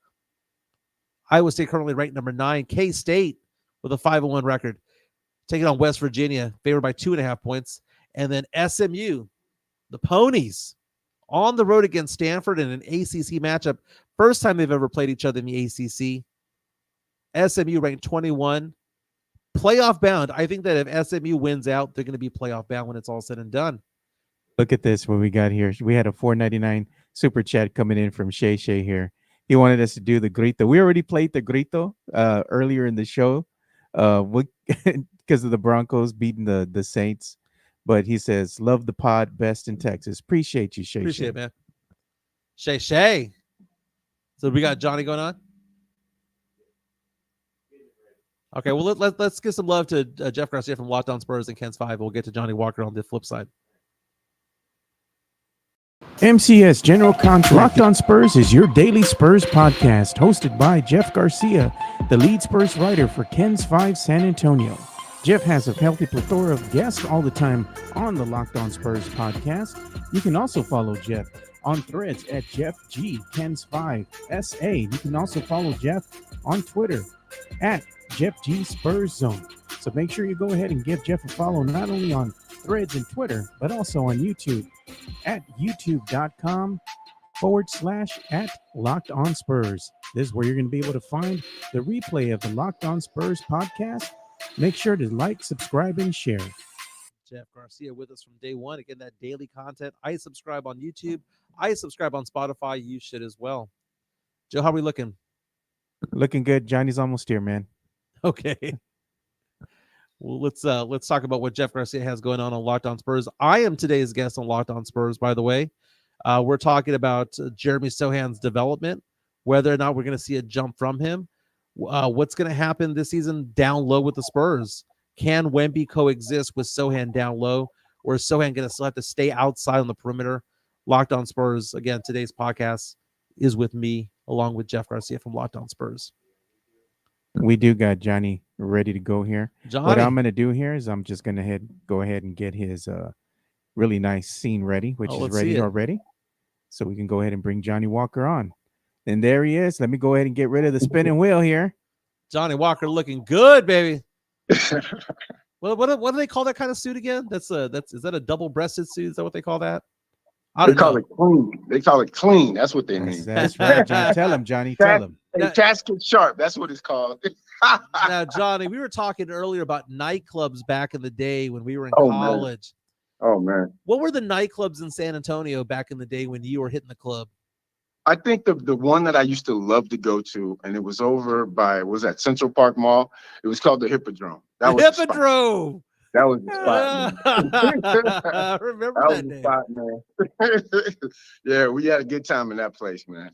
Iowa State currently ranked number 9. K-State with a 5-1 record, taking on West Virginia, favored by 2.5 points. And then SMU, the Ponies, on the road against Stanford in an ACC matchup. First time they've ever played each other in the ACC. SMU ranked 21. Playoff bound. I think that if SMU wins out, they're going to be playoff bound when it's all said and done. Look at this, what we got here. We had a $4.99 super chat coming in from Shay here. He wanted us to do the grito. We already played the grito earlier in the show because of the Broncos beating the Saints. But he says, love the pod, best in Texas. Appreciate you, Shay. Appreciate it, man. Shay. So we got Johnny going on? Okay, well, let's give some love to Jeff Garcia from Locked On Spurs and Ken's 5. We'll get to Johnny Walker on the flip side. MCS General Contracting. Locked On Spurs is your daily Spurs podcast, hosted by Jeff Garcia, the lead Spurs writer for Ken's 5 San Antonio. Jeff has a healthy plethora of guests all the time on the Locked On Spurs podcast. You can also follow Jeff on Threads at Jeff G Ken's 5 SA. You can also follow Jeff on Twitter at Jeff G Spurs Zone. So make sure you go ahead and give Jeff a follow, not only on Threads and Twitter, but also on YouTube at youtube.com/@Locked On Spurs. This is where you're going to be able to find the replay of the Locked On Spurs podcast. Make sure to like, subscribe, and share. Jeff Garcia with us from day one. Again, that daily content. I subscribe on YouTube. I subscribe on Spotify. You should as well. Joe, how are we looking? Looking good. Johnny's almost here, man. Okay. Well, let's talk about what Jeff Garcia has going on Locked On Spurs. I am today's guest on Locked On Spurs, by the way. We're talking about Jeremy Sohan's development, whether or not we're going to see a jump from him. What's going to happen this season down low with the Spurs? Can Wemby coexist with Sohan down low, or is Sohan going to still have to stay outside on the perimeter? Locked On Spurs. Again, today's podcast is with me, along with Jeff Garcia from Locked On Spurs. We do got Johnny ready to go here. Johnny. What I'm going to do here is I'm just going to go ahead and get his really nice scene ready, which is ready already. So we can go ahead and bring Johnny Walker on. And there he is. Let me go ahead and get rid of the spinning wheel here. Johnny Walker looking good, baby. What do they call that kind of suit again? Is that a double-breasted suit? Is that what they call that? They call it clean. They call it clean. That's what they mean. That's right, Johnny. Tell him, Johnny. Tell him. Casket sharp. That's what it's called. Now, Johnny, we were talking earlier about nightclubs back in the day when we were in college. Oh, man. What were the nightclubs in San Antonio back in the day when you were hitting the club? I think the one that I used to love to go to, and it was over by, was at Central Park Mall. It was called the Hippodrome. Hippodrome. That was the spot. I remember that day. Spot, man. Yeah, we had a good time in that place, man.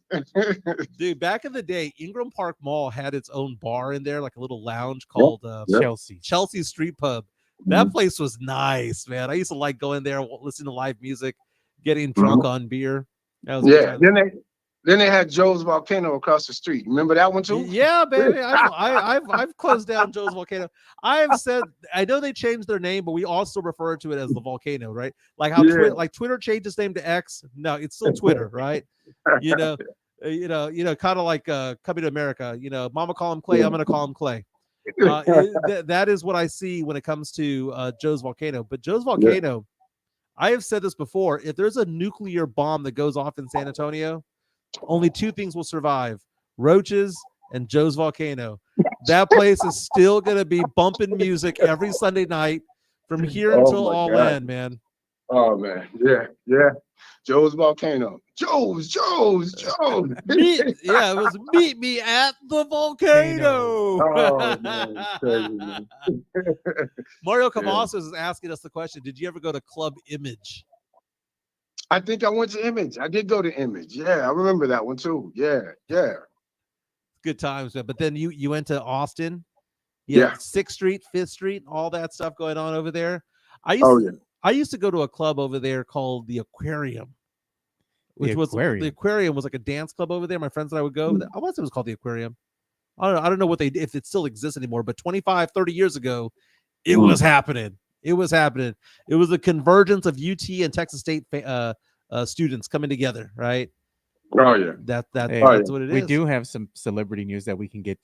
Dude, back in the day, Ingram Park Mall had its own bar in there, like a little lounge called Chelsea Street Pub. That place was nice, man. I used to like going there, listening to live music, getting drunk on beer. That was Then they had Joe's Volcano across the street. Remember that one too? Yeah, baby. I've closed down Joe's Volcano. I have said, I know they changed their name, but we also refer to it as the Volcano, right? Like how Twitter changed its name to X. No, it's still Twitter, right? You know, kind of like Coming to America. You know, Mama call him Clay. I'm gonna call him Clay. That is what I see when it comes to Joe's Volcano. But Joe's Volcano, I have said this before. If there's a nuclear bomb that goes off in San Antonio, only two things will survive: roaches and Joe's Volcano. That place is still going to be bumping music every Sunday night from here until all end, man. Oh, man. Yeah. Joe's Volcano. Joe's. It was meet me at the volcano. Oh, man. Crazy, man. Mario Cavazos is asking us the question, did you ever go to Club Image? I think I went to Image. I did go to Image. Yeah, I remember that one too. Yeah. Good times, man. But then you went to Austin. Yeah. 6th Street, 5th Street, all that stuff going on over there. I used to go to a club over there called the Aquarium. The Aquarium was like a dance club over there. My friends and I would go. I want to say it was called the Aquarium. I don't know if it still exists anymore, but 25, 30 years ago, it was happening. It was happening. It was a convergence of UT and Texas State students coming together, right? Oh yeah. That's what it is. We do have some celebrity news that we can get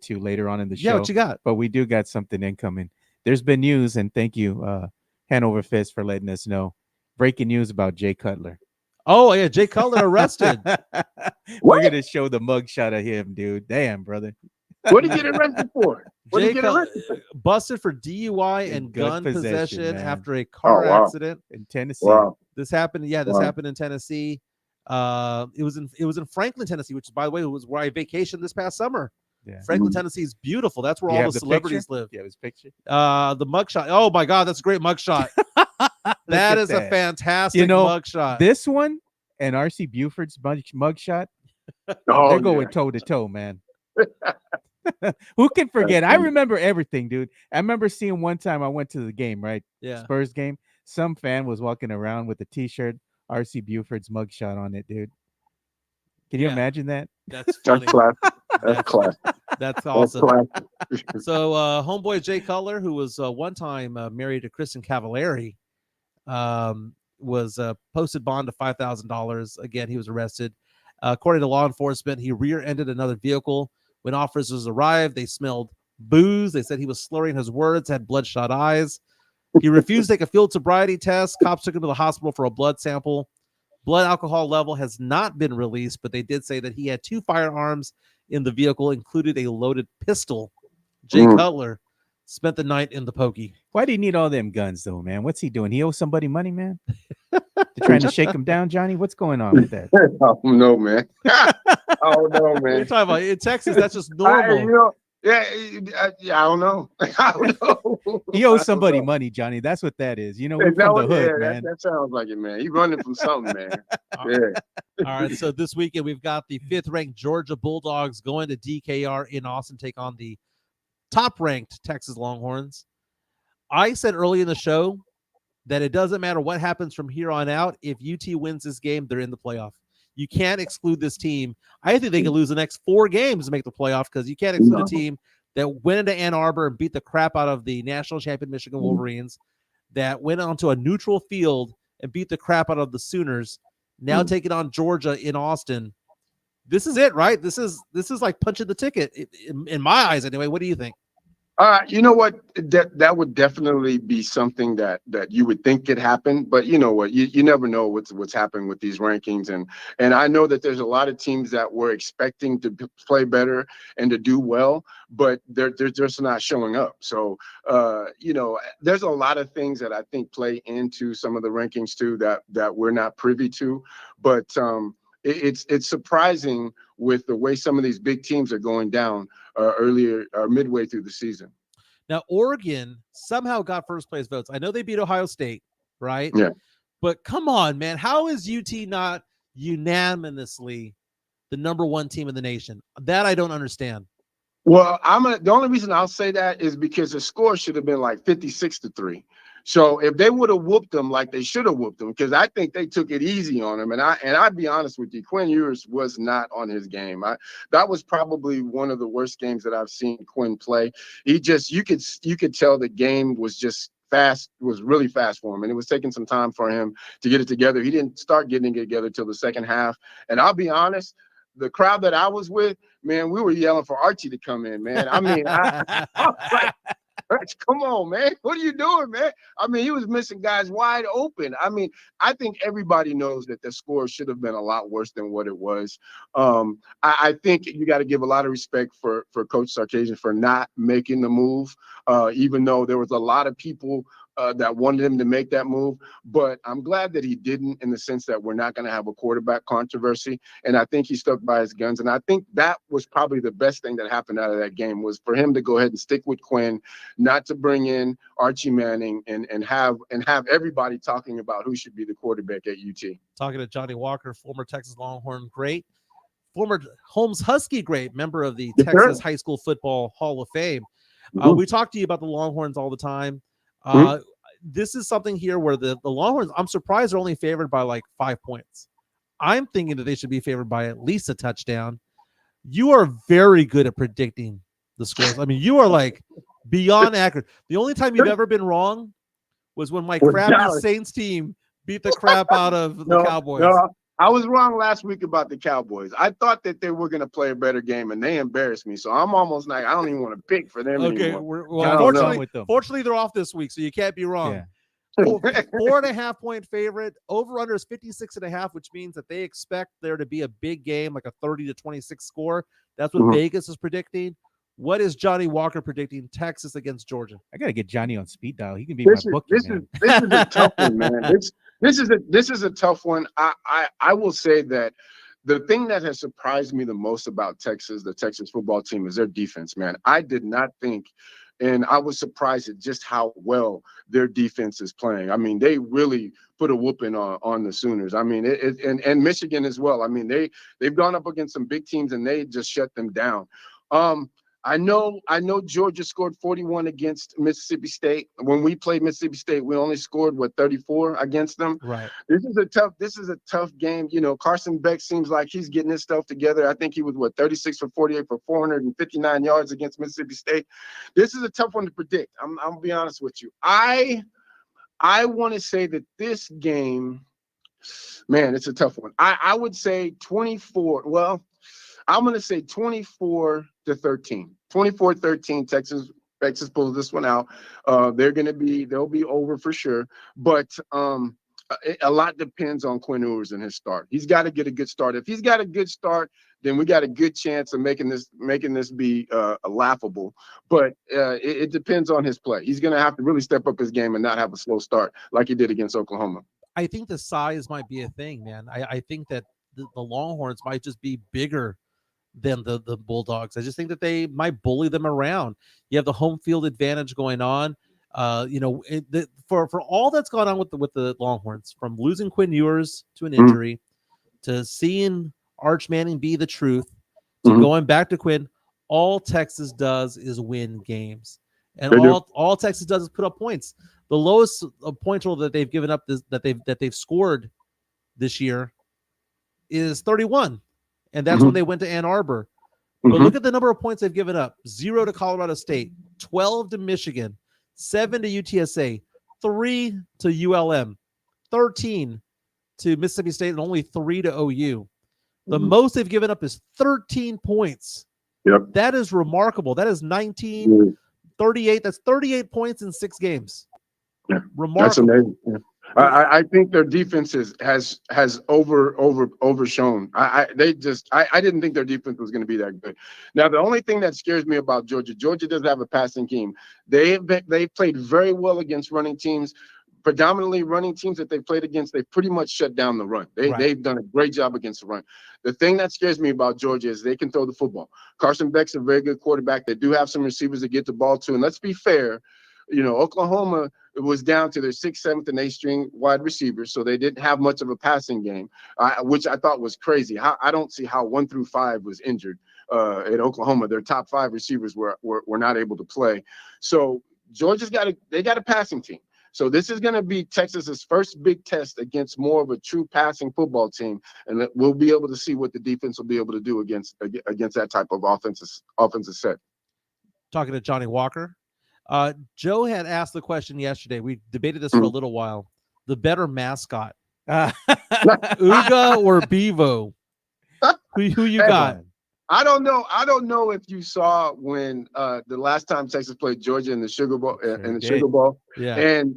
to later on in the show. Yeah, what you got? But we do got something incoming. There's been news, and thank you, Hanover Fist, for letting us know. Breaking news about Jay Cutler. Oh yeah, Jay Cutler arrested. We're gonna show the mugshot of him, dude. Damn, brother. What did he get arrested for? Busted for DUI and gun possession after a car accident in Tennessee. Wow. This happened. Yeah, this happened in Tennessee. It was in Franklin, Tennessee, which, by the way, was where I vacationed this past summer. Yeah. Franklin, Tennessee is beautiful. That's where all the celebrities live. Yeah, his picture. The mugshot. Oh my God, that's a great mugshot. That is a fantastic mugshot. This one and RC Buford's mugshot. They're going toe to toe, man. Who can forget? I remember everything, dude. I remember seeing one time I went to the game, right? Yeah. Spurs game. Some fan was walking around with a T-shirt, RC Buford's mugshot on it, dude. Can you imagine that? That's funny. That's classic. That's awesome. So, homeboy Jay Cutler, who was one time married to Kristen Cavallari, was posted bond of $5,000. Again, he was arrested. According to law enforcement, he rear-ended another vehicle. When officers arrived, they smelled booze. They said he was slurring his words, had bloodshot eyes. He refused to take a field sobriety test. Cops took him to the hospital for a blood sample. Blood alcohol level has not been released, but they did say that he had 2 firearms in the vehicle, included a loaded pistol. Jay Cutler spent the night in the pokey. Why do you need all them guns, though, man? What's he doing? He owes somebody money, man? They're trying to shake him down, Johnny? What's going on with that? No, man. Oh, no, man. What are you talking about? In Texas, that's just normal. I don't know. I don't know. He owes somebody money, Johnny. That's what that is. You know, we're from the hood, man. That sounds like it, man. He's running from something, man. All right. So this weekend, we've got the 5th-ranked Georgia Bulldogs going to DKR in Austin, take on the top-ranked Texas Longhorns. I said early in the show that it doesn't matter what happens from here on out. If UT wins this game, they're in the playoff. You can't exclude this team. I think they can lose the next 4 games to make the playoff, because you can't exclude a team that went into Ann Arbor and beat the crap out of the national champion Michigan Wolverines, that went onto a neutral field and beat the crap out of the Sooners, now taking on Georgia in Austin. This is it, right? This is like punching the ticket in my eyes anyway. What do you think? You know what? That would definitely be something that you would think could happen, but you know what? You never know what's happening with these rankings, and I know that there's a lot of teams that were expecting to play better and to do well, but they're just not showing up. So there's a lot of things that I think play into some of the rankings too that we're not privy to, but it's surprising with the way some of these big teams are going down midway through the season. Now, Oregon somehow got first place votes. I know they beat Ohio State, right? Yeah. But come on, man. How is UT not unanimously the number 1 team in the nation? That I don't understand. Well, the only reason I'll say that is because the score should have been like 56-3. So if they would have whooped them like they should have whooped them, because I think they took it easy on him, and I'd be honest with you, Quinn Ewers was not on his game. That was probably one of the worst games that I've seen Quinn play. He just you could tell the game was just fast, was really fast for him, and it was taking some time for him to get it together. He didn't start getting it together till the second half, and I'll be honest, the crowd that I was with, man, we were yelling for Archie to come in, man. I mean, I was like, come on, man. What are you doing, man? I mean, he was missing guys wide open. I mean, I think everybody knows that the score should have been a lot worse than what it was. I think you got to give a lot of respect for Coach Sarkisian for not making the move, even though there was a lot of people that wanted him to make that move. But I'm glad that he didn't, in the sense that we're not going to have a quarterback controversy. And I think he stuck by his guns. And I think that was probably the best thing that happened out of that game, was for him to go ahead and stick with Quinn, not to bring in Archie Manning and have everybody talking about who should be the quarterback at UT. Talking to Johnny Walker, former Texas Longhorn great, former Holmes Husky great, member of the Texas High School Football Hall of Fame. We talk to you about the Longhorns all the time. This is something here where the Longhorns, I'm surprised, are only favored by like 5 points. I'm thinking that they should be favored by at least a touchdown. You are very good at predicting the scores. I mean, you are like beyond accurate. The only time you've ever been wrong was when my With crappy Dallas. Saints team beat the crap out of the Cowboys. No, I was wrong last week about the Cowboys. I thought that they were going to play a better game, and they embarrassed me. So I'm almost like, I don't even want to pick for them Okay, anymore. fortunately, they're off this week, so you can't be wrong. Yeah. 4.5 point favorite. Over under is 56.5, which means that they expect there to be a big game, like a 30-26 score. That's what Vegas is predicting. What is Johnny Walker predicting? Texas against Georgia. I gotta get Johnny on speed dial. He can be my bookie, man. This is a tough one, man. This is a tough one. I will say that the thing that has surprised me the most about Texas, the Texas football team, is their defense, man. I did not think, and I was surprised at just how well their defense is playing. I mean, they really put a whooping on the Sooners. I mean, and Michigan as well. I mean, they've gone up against some big teams and they just shut them down. I know Georgia scored 41 against Mississippi State. When we played Mississippi State, we only scored 34 against them. Right. This is a tough game. You know, Carson Beck seems like he's getting his stuff together. I think he was 36 for 48 for 459 yards against Mississippi State. This is a tough one to predict. I'm gonna be honest with you. I want to say that this game, man, it's a tough one. I would say 24. Well, I'm going to say 24-13. 24-13, Texas pulls this one out. They'll be over for sure. But a lot depends on Quinn Ewers and his start. He's got to get a good start. If he's got a good start, then we got a good chance of making this be laughable. But it depends on his play. He's going to have to really step up his game and not have a slow start like he did against Oklahoma. I think the size might be a thing, man. I think that the Longhorns might just be bigger than the Bulldogs. I just think that they might bully them around. You have the home field advantage going on. For all that's gone on with the Longhorns, from losing Quinn Ewers to an injury, to seeing Arch Manning be the truth, to going back to Quinn, all Texas does is win games, and all Texas does is put up points. The lowest point total that they've given up that they've scored this year is 31. And that's when they went to Ann Arbor. But look at the number of points they've given up. 0 to Colorado State, 12 to Michigan, 7 to UTSA, 3 to ULM, 13 to Mississippi State, and only 3 to OU. The most they've given up is 13 points. Yep. That is remarkable. That is 19, 38. That's 38 points in 6 games. Yeah. Remarkable. That's amazing. Yeah. I think their defense has overshown. I didn't think their defense was going to be that good. Now, the only thing that scares me about Georgia doesn't have a passing team. They played very well against running teams. Predominantly running teams that they've played against, they pretty much shut down the run. They've done a great job against the run. The thing that scares me about Georgia is they can throw the football. Carson Beck's a very good quarterback. They do have some receivers that get the ball to. And let's be fair, you know, Oklahoma was down to their 6th, 7th, and 8th string wide receivers, so they didn't have much of a passing game, which I thought was crazy. I don't see how 1 through 5 was injured at Oklahoma. Their top 5 receivers were not able to play. So Georgia's got a passing team. So this is going to be Texas's first big test against more of a true passing football team, and we'll be able to see what the defense will be able to do against that type of offensive set. Talking to Johnny Walker. Joe had asked the question yesterday. We debated this for a little while. The better mascot, Uga or Bevo? Who you got? I don't know if you saw when the last time Texas played Georgia in the Sugar Bowl. Sugar Bowl. Yeah. And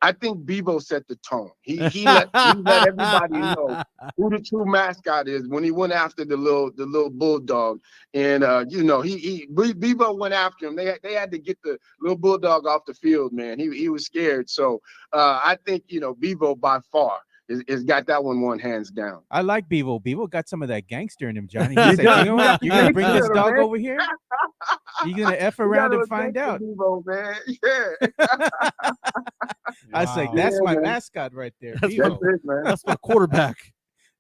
I think Bevo set the tone. He let everybody know who the true mascot is when he went after the little bulldog. And Bevo went after him. They had to get the little bulldog off the field, man. He was scared. So I think Bevo by far is got that one hands down. I like Bevo. Bevo got some of that gangster in him, Johnny. He said, you know what? You're gonna bring this dog over here? You're gonna F around and find out. Bevo, man. Yeah. I was like, that's my mascot right there. Bevo. That's it, man. That's my quarterback.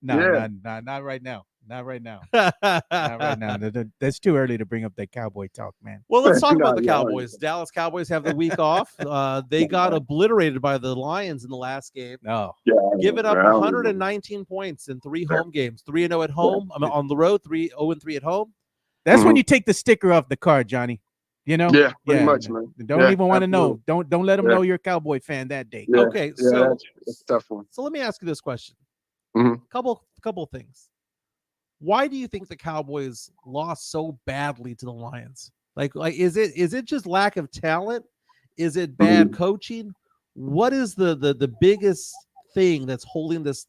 No, not right now. Not right now. Not right now. That's too early to bring up that Cowboy talk, man. Well, let's talk about the Cowboys. Dallas Cowboys have the week off. They got obliterated by the Lions in the last game. Oh, giving up 119 points in 3 home games. 3-0 at home. On the road, 0-3 at home. That's when you take the sticker off the card, Johnny. You know? Yeah, pretty much, man. Don't even want to know. Don't let them know you're a Cowboy fan that day. Yeah. Okay, Yeah, so that's a tough one. So let me ask you this question. Mhm. Couple things. Why do you think the Cowboys lost so badly to the Lions? Like is it just lack of talent? Is it bad coaching? What is the biggest thing that's holding this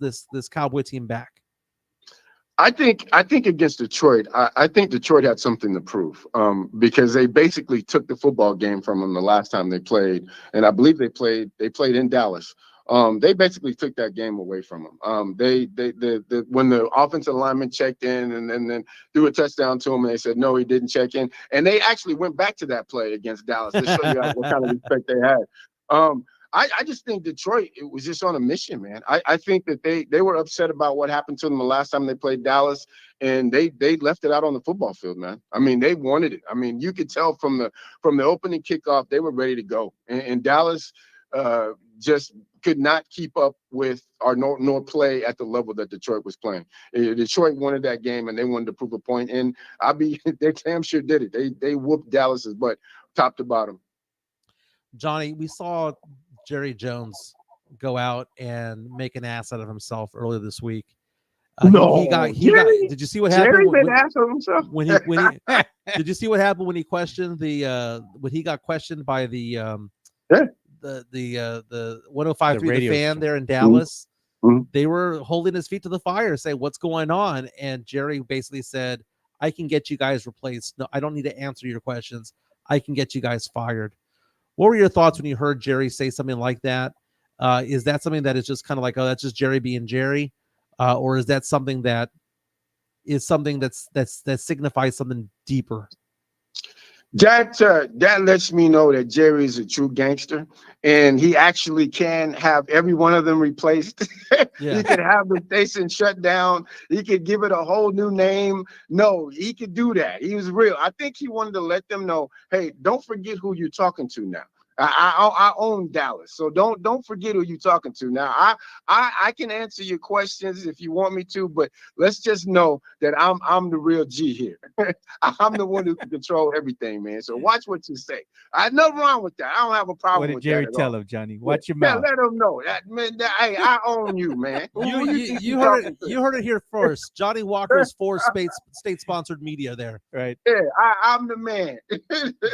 Cowboy team back? I think against Detroit, I think Detroit had something to prove because they basically took the football game from them the last time they played, and I believe they played in Dallas. They basically took that game away from them. When the offensive lineman checked in and then threw a touchdown to him, and they said no, he didn't check in, and they actually went back to that play against Dallas to show you what kind of respect they had. I just think Detroit, it was just on a mission, man. I think that they were upset about what happened to them the last time they played Dallas, and they left it out on the football field, man. I mean, they wanted it. I mean, you could tell from the opening kickoff, they were ready to go. And Dallas just could not keep up with nor play at the level that Detroit was playing. Detroit wanted that game, and they wanted to prove a point. And they damn sure did it. They whooped Dallas's butt, top to bottom. Johnny, we saw Jerry Jones go out and make an ass out of himself earlier this week. He got. Did you see what happened? Jerry made an ass of himself. When he did you see what happened when he questioned when he got questioned by the 105.3 fan there in Dallas? Mm-hmm. They were holding his feet to the fire, saying, "What's going on?" And Jerry basically said, "I can get you guys replaced. No, I don't need to answer your questions. I can get you guys fired." What were your thoughts when you heard Jerry say something like that? Is that something that is just kind of like, oh, that's just Jerry being Jerry, or is that something that signifies something deeper? That lets me know that Jerry is a true gangster, and he actually can have every one of them replaced. Yeah. He could have the station shut down. He could give it a whole new name. No, he could do that. He was real. I think he wanted to let them know, hey, don't forget who you're talking to now. I own Dallas, so don't forget who you're talking to. Now, I can answer your questions if you want me to, but let's just know that I'm the real G here. I'm the one who can control everything, man. So watch what you say. I nothing wrong with that. I don't have a problem with that. What did Jerry tell him, Johnny? Watch your mouth. Let him know that, man. Hey, I own you, man. You heard it here first. Johnny Walker's for state-sponsored media there. Right. Yeah, I'm the man.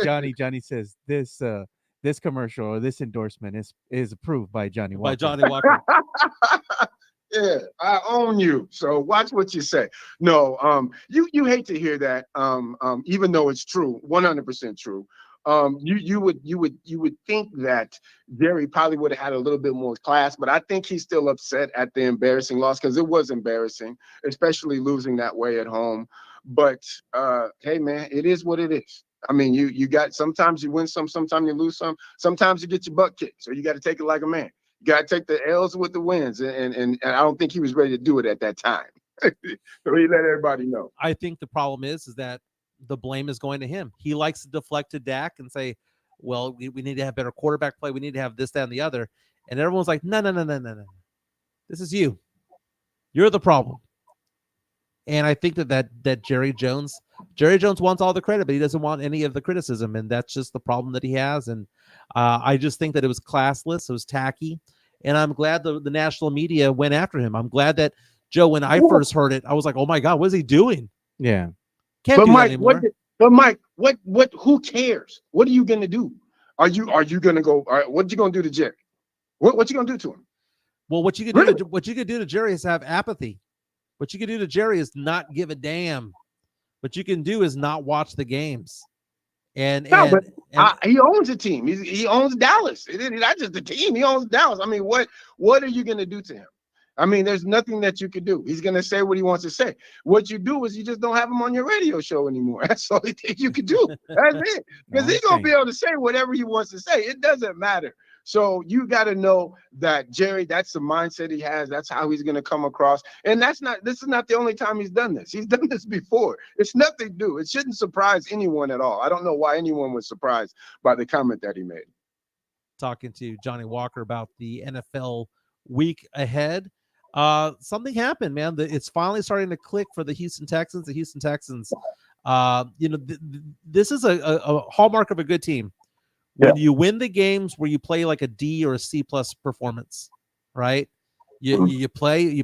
Johnny says this commercial or this endorsement is approved by Johnny Walker. By Johnny Walker. Yeah, I own you. So watch what you say. No, you hate to hear that. Even though it's true, 100% true. You would think that Jerry probably would have had a little bit more class, but I think he's still upset at the embarrassing loss because it was embarrassing, especially losing that way at home. But hey, man, it is what it is. I mean, you got, sometimes you win some, sometimes you lose some, sometimes you get your butt kicked. So you got to take it like a man. You got to take the L's with the wins. And I don't think he was ready to do it at that time. So he let everybody know. I think the problem is that the blame is going to him. He likes to deflect to Dak and say, well, we need to have better quarterback play. We need to have this, that, and the other. And everyone's like, no. This is you. You're the problem. And I think that Jerry Jones wants all the credit, but he doesn't want any of the criticism. And that's just the problem that he has. And I just think that it was classless. It was tacky. And I'm glad the national media went after him. I'm glad that, Joe, when I first heard it, I was like, oh my God, what is he doing? Yeah. Can't do that anymore. Mike, who cares? What are you going to do? Are you going to go, what are you going to do to Jerry? What you going to do to him? Well, what you could do to Jerry is have apathy. What you can do to Jerry is not give a damn. What you can do is not watch the games. He owns a team. He owns Dallas. Not just the team. He owns Dallas. I mean, what are you going to do to him? I mean, there's nothing that you could do. He's going to say what he wants to say. What you do is you just don't have him on your radio show anymore. That's the only thing you can do. That's it. Because he's going to be able to say whatever he wants to say. It doesn't matter. So you got to know that Jerry, that's the mindset he has. That's how he's going to come across. And this is not the only time he's done this. He's done this before. It's nothing new. It shouldn't surprise anyone at all. I don't know why anyone was surprised by the comment that he made. Talking to Johnny Walker about the NFL week ahead. Something happened, man. It's finally starting to click for the Houston Texans. The Houston Texans This is a hallmark of a good team. When you win the games where you play like a D or a C plus performance, right? You play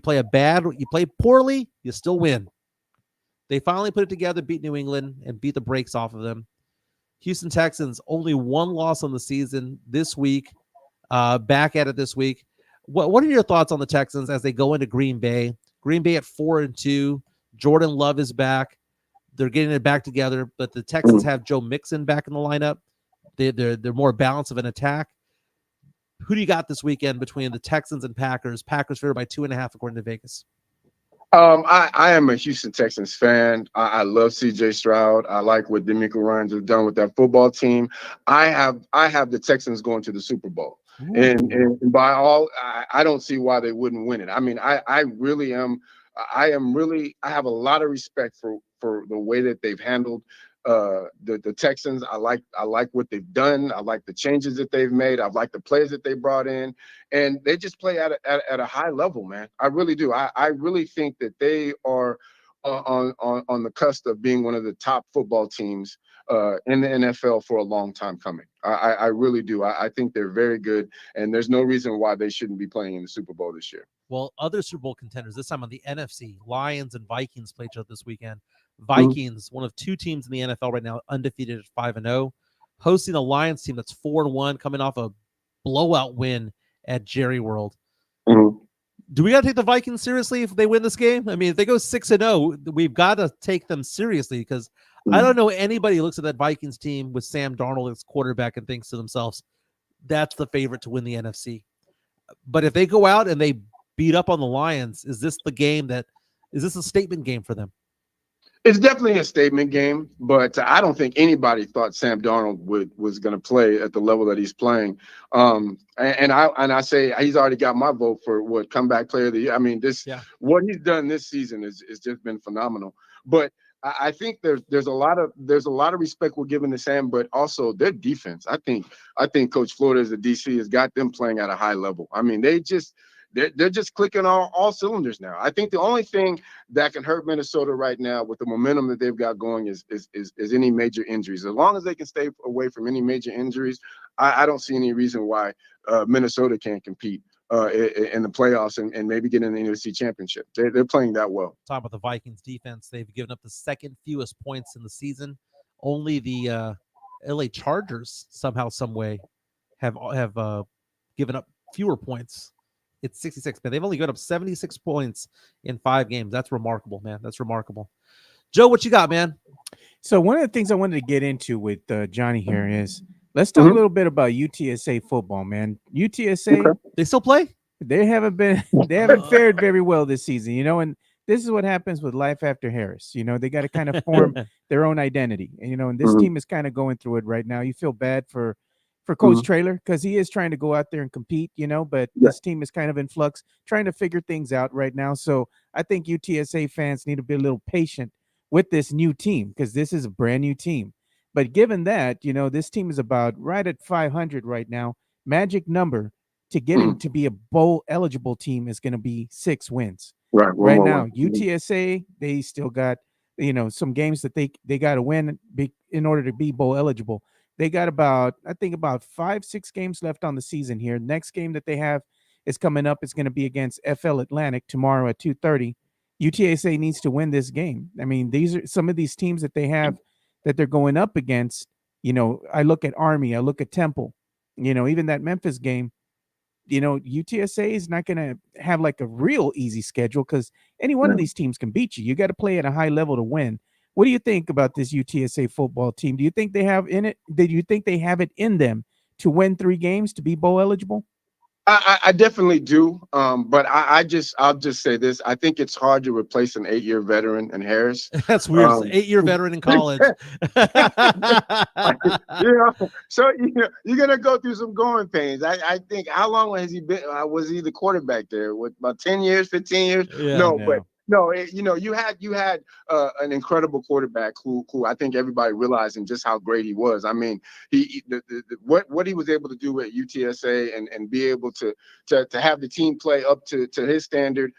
poorly, you still win. They finally put it together, beat New England, and beat the brakes off of them. Houston Texans only one loss on the season this week. Back at it this week. What are your thoughts on the Texans as they go into Green Bay? Green Bay at 4-2. Jordan Love is back. They're getting it back together, but the Texans have Joe Mixon back in the lineup. They're more balanced of an attack. Who do you got this weekend between the Texans and Packers? Packers favored by 2.5 according to Vegas. I am a Houston Texans fan. I love C.J. Stroud. I like what DeMeco Ryans has done with that football team. I have the Texans going to the Super Bowl, and by all, I don't see why they wouldn't win it. I mean, I really am. I have a lot of respect for the way that they've handled the Texans. I like what they've done. I like the changes that they've made. I like the players that they brought in, and they just play at a high level, man. I really do. I really think that they are on the cusp of being one of the top football teams in the NFL for a long time coming. I really do. I think they're very good, and there's no reason why they shouldn't be playing in the Super Bowl this year. Well, other Super Bowl contenders, this time on the NFC, Lions and Vikings play each other this weekend. Vikings, one of two teams in the NFL right now, undefeated at 5-0, hosting a Lions team that's 4-1, coming off a blowout win at Jerry World. Do we got to take the Vikings seriously if they win this game? I mean, if they go 6-0, we've got to take them seriously because I don't know anybody who looks at that Vikings team with Sam Darnold as quarterback and thinks to themselves, that's the favorite to win the NFC. But if they go out and they beat up on the Lions, is this a statement game for them? It's definitely a statement game, but I don't think anybody thought Sam Darnold was going to play at the level that he's playing. And I say he's already got my vote for comeback player of the year. I mean, what he's done this season is just been phenomenal. But I think there's a lot of respect we're giving to Sam, but also their defense. I think Coach Flores, the DC, has got them playing at a high level. I mean, they're just clicking all cylinders now. I think the only thing that can hurt Minnesota right now with the momentum that they've got going is any major injuries. As long as they can stay away from any major injuries, I don't see any reason why Minnesota can't compete in the playoffs and maybe get in the NFC Championship. They're playing that well. Talk about the Vikings defense. They've given up the second fewest points in the season. Only the LA Chargers somehow, some way have given up fewer points. It's 66, but they've only got up 76 points in 5 games. That's remarkable, man. That's remarkable. Joe, what you got, man? So one of the things I wanted to get into with Johnny here is let's talk a little bit about UTSA football, man. UTSA, they still play? They haven't fared very well this season, and this is what happens with life after Harris. They got to kind of form their own identity. And this team is kind of going through it right now. You feel bad for Coach Traylor because he is trying to go out there and compete, but this team is kind of in flux, trying to figure things out right now. So I think UTSA fans need to be a little patient with this new team because this is a brand new team. But given that, this team is about right at 500 right now. Magic number to get in to be a bowl eligible team is going to be 6 wins. Right now, UTSA, they still got, some games that they got to win in order to be bowl eligible. They got about 5-6 games left on the season here. Next game that they have is coming up. It's going to be against FL Atlantic tomorrow at 2:30. UTSA needs to win this game. I mean, these are some of these teams that they have that they're going up against. I look at Army, I look at Temple, even that Memphis game. UTSA is not going to have like a real easy schedule because any one of these teams can beat you. You got to play at a high level to win. What do you think about this UTSA football team? Do you think they have in it? Do you think they have it in them to win 3 games to be bowl eligible? I definitely do. But I'll just say this. I think it's hard to replace an 8-year veteran in Harris. That's weird. 8-year veteran in college. So you're gonna go through some growing pains. I think how long has he been? Was he the quarterback there? What, about 10 years, 15 years? Yeah, No, you had an incredible quarterback who I think everybody realized and just how great he was. I mean, what he was able to do at UTSA and be able to have the team play up to his standard.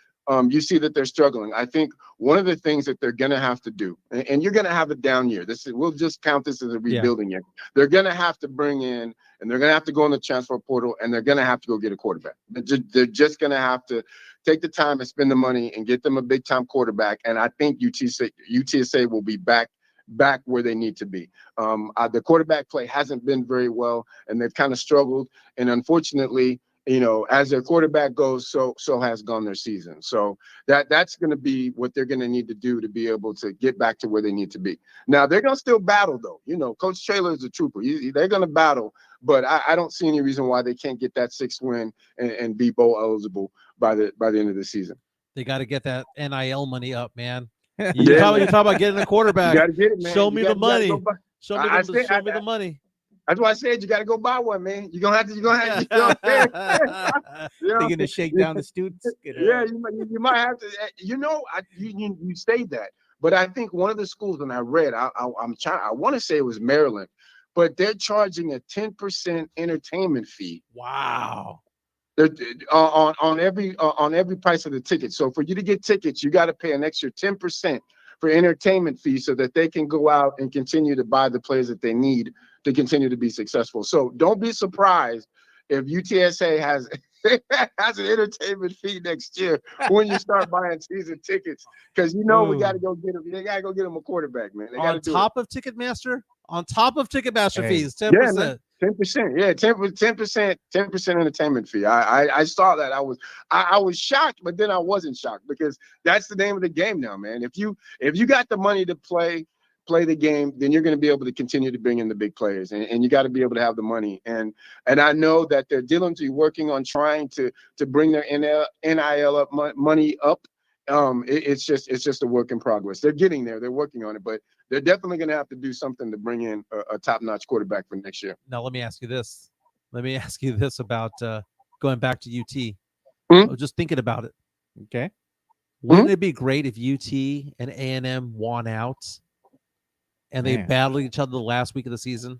you see that they're struggling. I think one of the things that they're going to have to do, and you're going to have a down year. We'll just count this as a rebuilding year. They're going to have to bring in, and they're going to have to go in the transfer portal, and they're going to have to go get a quarterback. They're just going to have to take the time and spend the money and get them a big time quarterback. And I think UTSA will be back where they need to be. The quarterback play hasn't been very well, and they've kind of struggled. And unfortunately, as their quarterback goes, so has gone their season. So that's going to be what they're going to need to do to be able to get back to where they need to be. Now, they're going to still battle, though. Coach Traylor is a trooper. They're going to battle, but I don't see any reason why they can't get that 6th win and be bowl eligible by the end of the season. They got to get that NIL money up, man. You talk about getting a quarterback. You got to get it, man. Show me the money. Show me the money. That's why I said you got to go buy one, man. You're gonna have to. They're gonna shake down the students. Yeah, you might have to. You say that, but I think one of the schools, and I read, I want to say it was Maryland, but they're charging a 10% entertainment fee. Wow. They're on every price of the ticket. So for you to get tickets, you got to pay an extra 10% for entertainment fees so that they can go out and continue to buy the players that they need to continue to be successful. So don't be surprised if UTSA has an entertainment fee next year when you start buying season tickets, because we got to go get them. They got to go get them a quarterback, man. On top of Ticketmaster fees, 10%. Yeah, 10%, yeah, 10% entertainment fee. I saw that. I was shocked, but then I wasn't shocked, because that's the name of the game now, man. If you got the money to play the game, then you're going to be able to continue to bring in the big players, and you got to be able to have the money. And I know that they're diligently working on trying to bring their NIL up money up. It's just a work in progress. They're getting there. They're working on it, but they're definitely going to have to do something to bring in a top-notch quarterback for next year. Now, let me ask you this. About going back to UT. Hmm? I was just thinking about it. Okay. Wouldn't it be great if UT and A&M won out and they battled each other the last week of the season?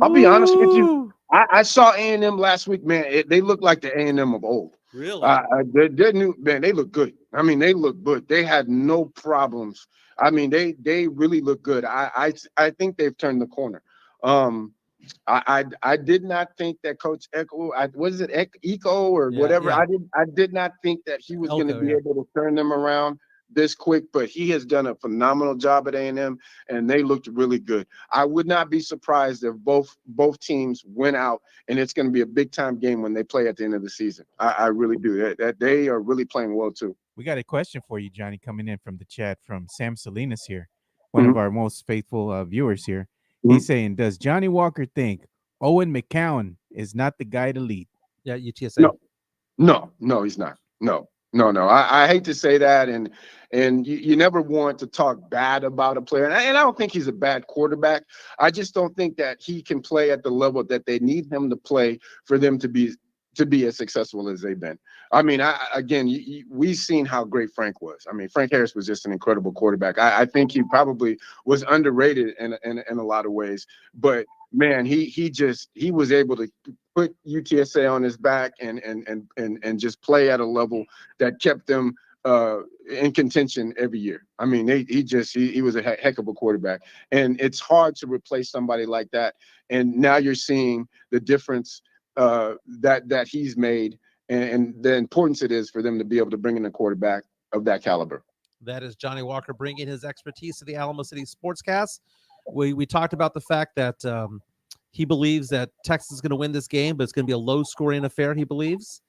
I'll be honest with you. I saw A&M last week, man. They look like the A&M of old. Really? They're new, man. They look good. I mean, they look good. They had no problems. I mean, they really look good. I think they've turned the corner. I did not think that Coach Eco or whatever. Yeah. I did not think that he was going to be able to turn them around this quick, but he has done a phenomenal job at A&M, and they looked really good. I would not be surprised if both teams went out, and it's going to be a big time game when they play at the end of the season. I really do. That they are really playing well too. We got a question for you, Johnny, coming in from the chat from Sam Salinas here, one of our most faithful viewers here. He's saying, does Johnny Walker think Owen McCown is not the guy to lead? Yeah, UTSA. No, he's not. No. I hate to say that, and you never want to talk bad about a player. And I don't think he's a bad quarterback. I just don't think that he can play at the level that they need him to play for them to be as successful as they've been. I mean, we've seen how great Frank was. I mean, Frank Harris was just an incredible quarterback. I think he probably was underrated in a lot of ways, but man, he was able to put UTSA on his back and just play at a level that kept them in contention every year. I mean, he was a heck of a quarterback, and it's hard to replace somebody like that. And now you're seeing the difference that he's made, and the importance it is for them to be able to bring in a quarterback of that caliber. That is Johnny Walker bringing his expertise to the Alamo City Sportscast. We talked about the fact that he believes that Texas is going to win this game, but it's going to be a low-scoring affair, he believes.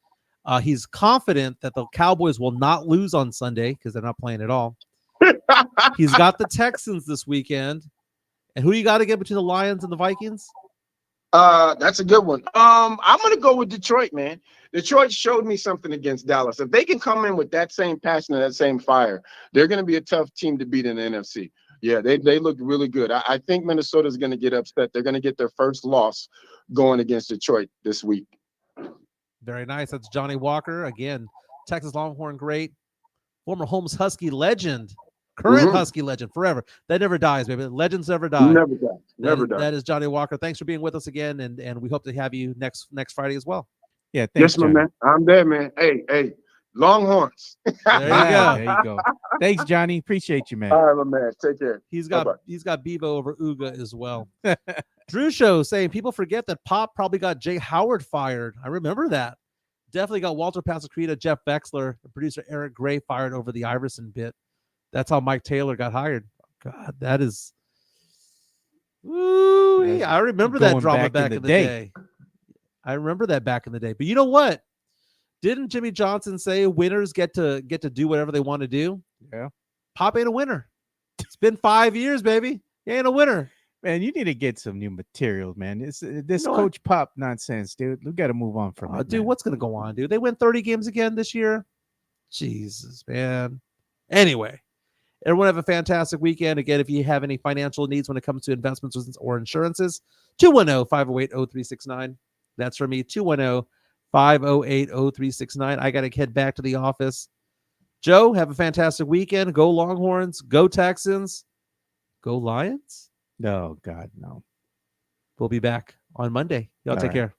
He's confident that the Cowboys will not lose on Sunday because they're not playing at all. He's got the Texans this weekend. And who you got to get between the Lions and the Vikings? That's a good one. I'm going to go with Detroit, man. Detroit showed me something against Dallas. If they can come in with that same passion and that same fire, they're going to be a tough team to beat in the NFC. Yeah, they look really good. I think Minnesota's going to get upset. They're going to get their first loss going against Detroit this week. Very nice. That's Johnny Walker. Again, Texas Longhorn great. Former Holmes Husky legend. Current Husky legend forever. That never dies, baby. Legends never die. Never die. That is Johnny Walker. Thanks for being with us again, and we hope to have you next Friday as well. Yeah, thanks, yes, my man. I'm there, man. Hey, Longhorns. There you Yeah, go. there you go. Thanks, Johnny. Appreciate you, man. All right, my man. Take care. He's Bye-bye. got Bebo over Uga as well. Drew Show saying people forget that Pop probably got Jay Howard fired. I remember that. Definitely got Walter Pasacreta, Jeff Vexler, and producer Eric Gray fired over the Iverson bit. That's how Mike Taylor got hired. God, that is. Ooh, yeah, I remember that drama back in the day. I remember that back in the day. But you know what? Didn't Jimmy Johnson say winners get to do whatever they want to do? Yeah. Pop ain't a winner. It's been 5 years, baby. He ain't a winner. Man, you need to get some new material, man. This know Coach Pop nonsense, dude. We got to move on from it. Dude, man. what's going to go on, dude? They win 30 games again this year. Jesus, man. Anyway, everyone have a fantastic weekend. Again, if you have any financial needs when it comes to investments or insurances, 210-508-0369. That's for me, 210-508-0369. I got to head back to the office. Joe, have a fantastic weekend. Go Longhorns. Go Texans. Go Lions. Oh, God, no. We'll be back on Monday. Y'all take care.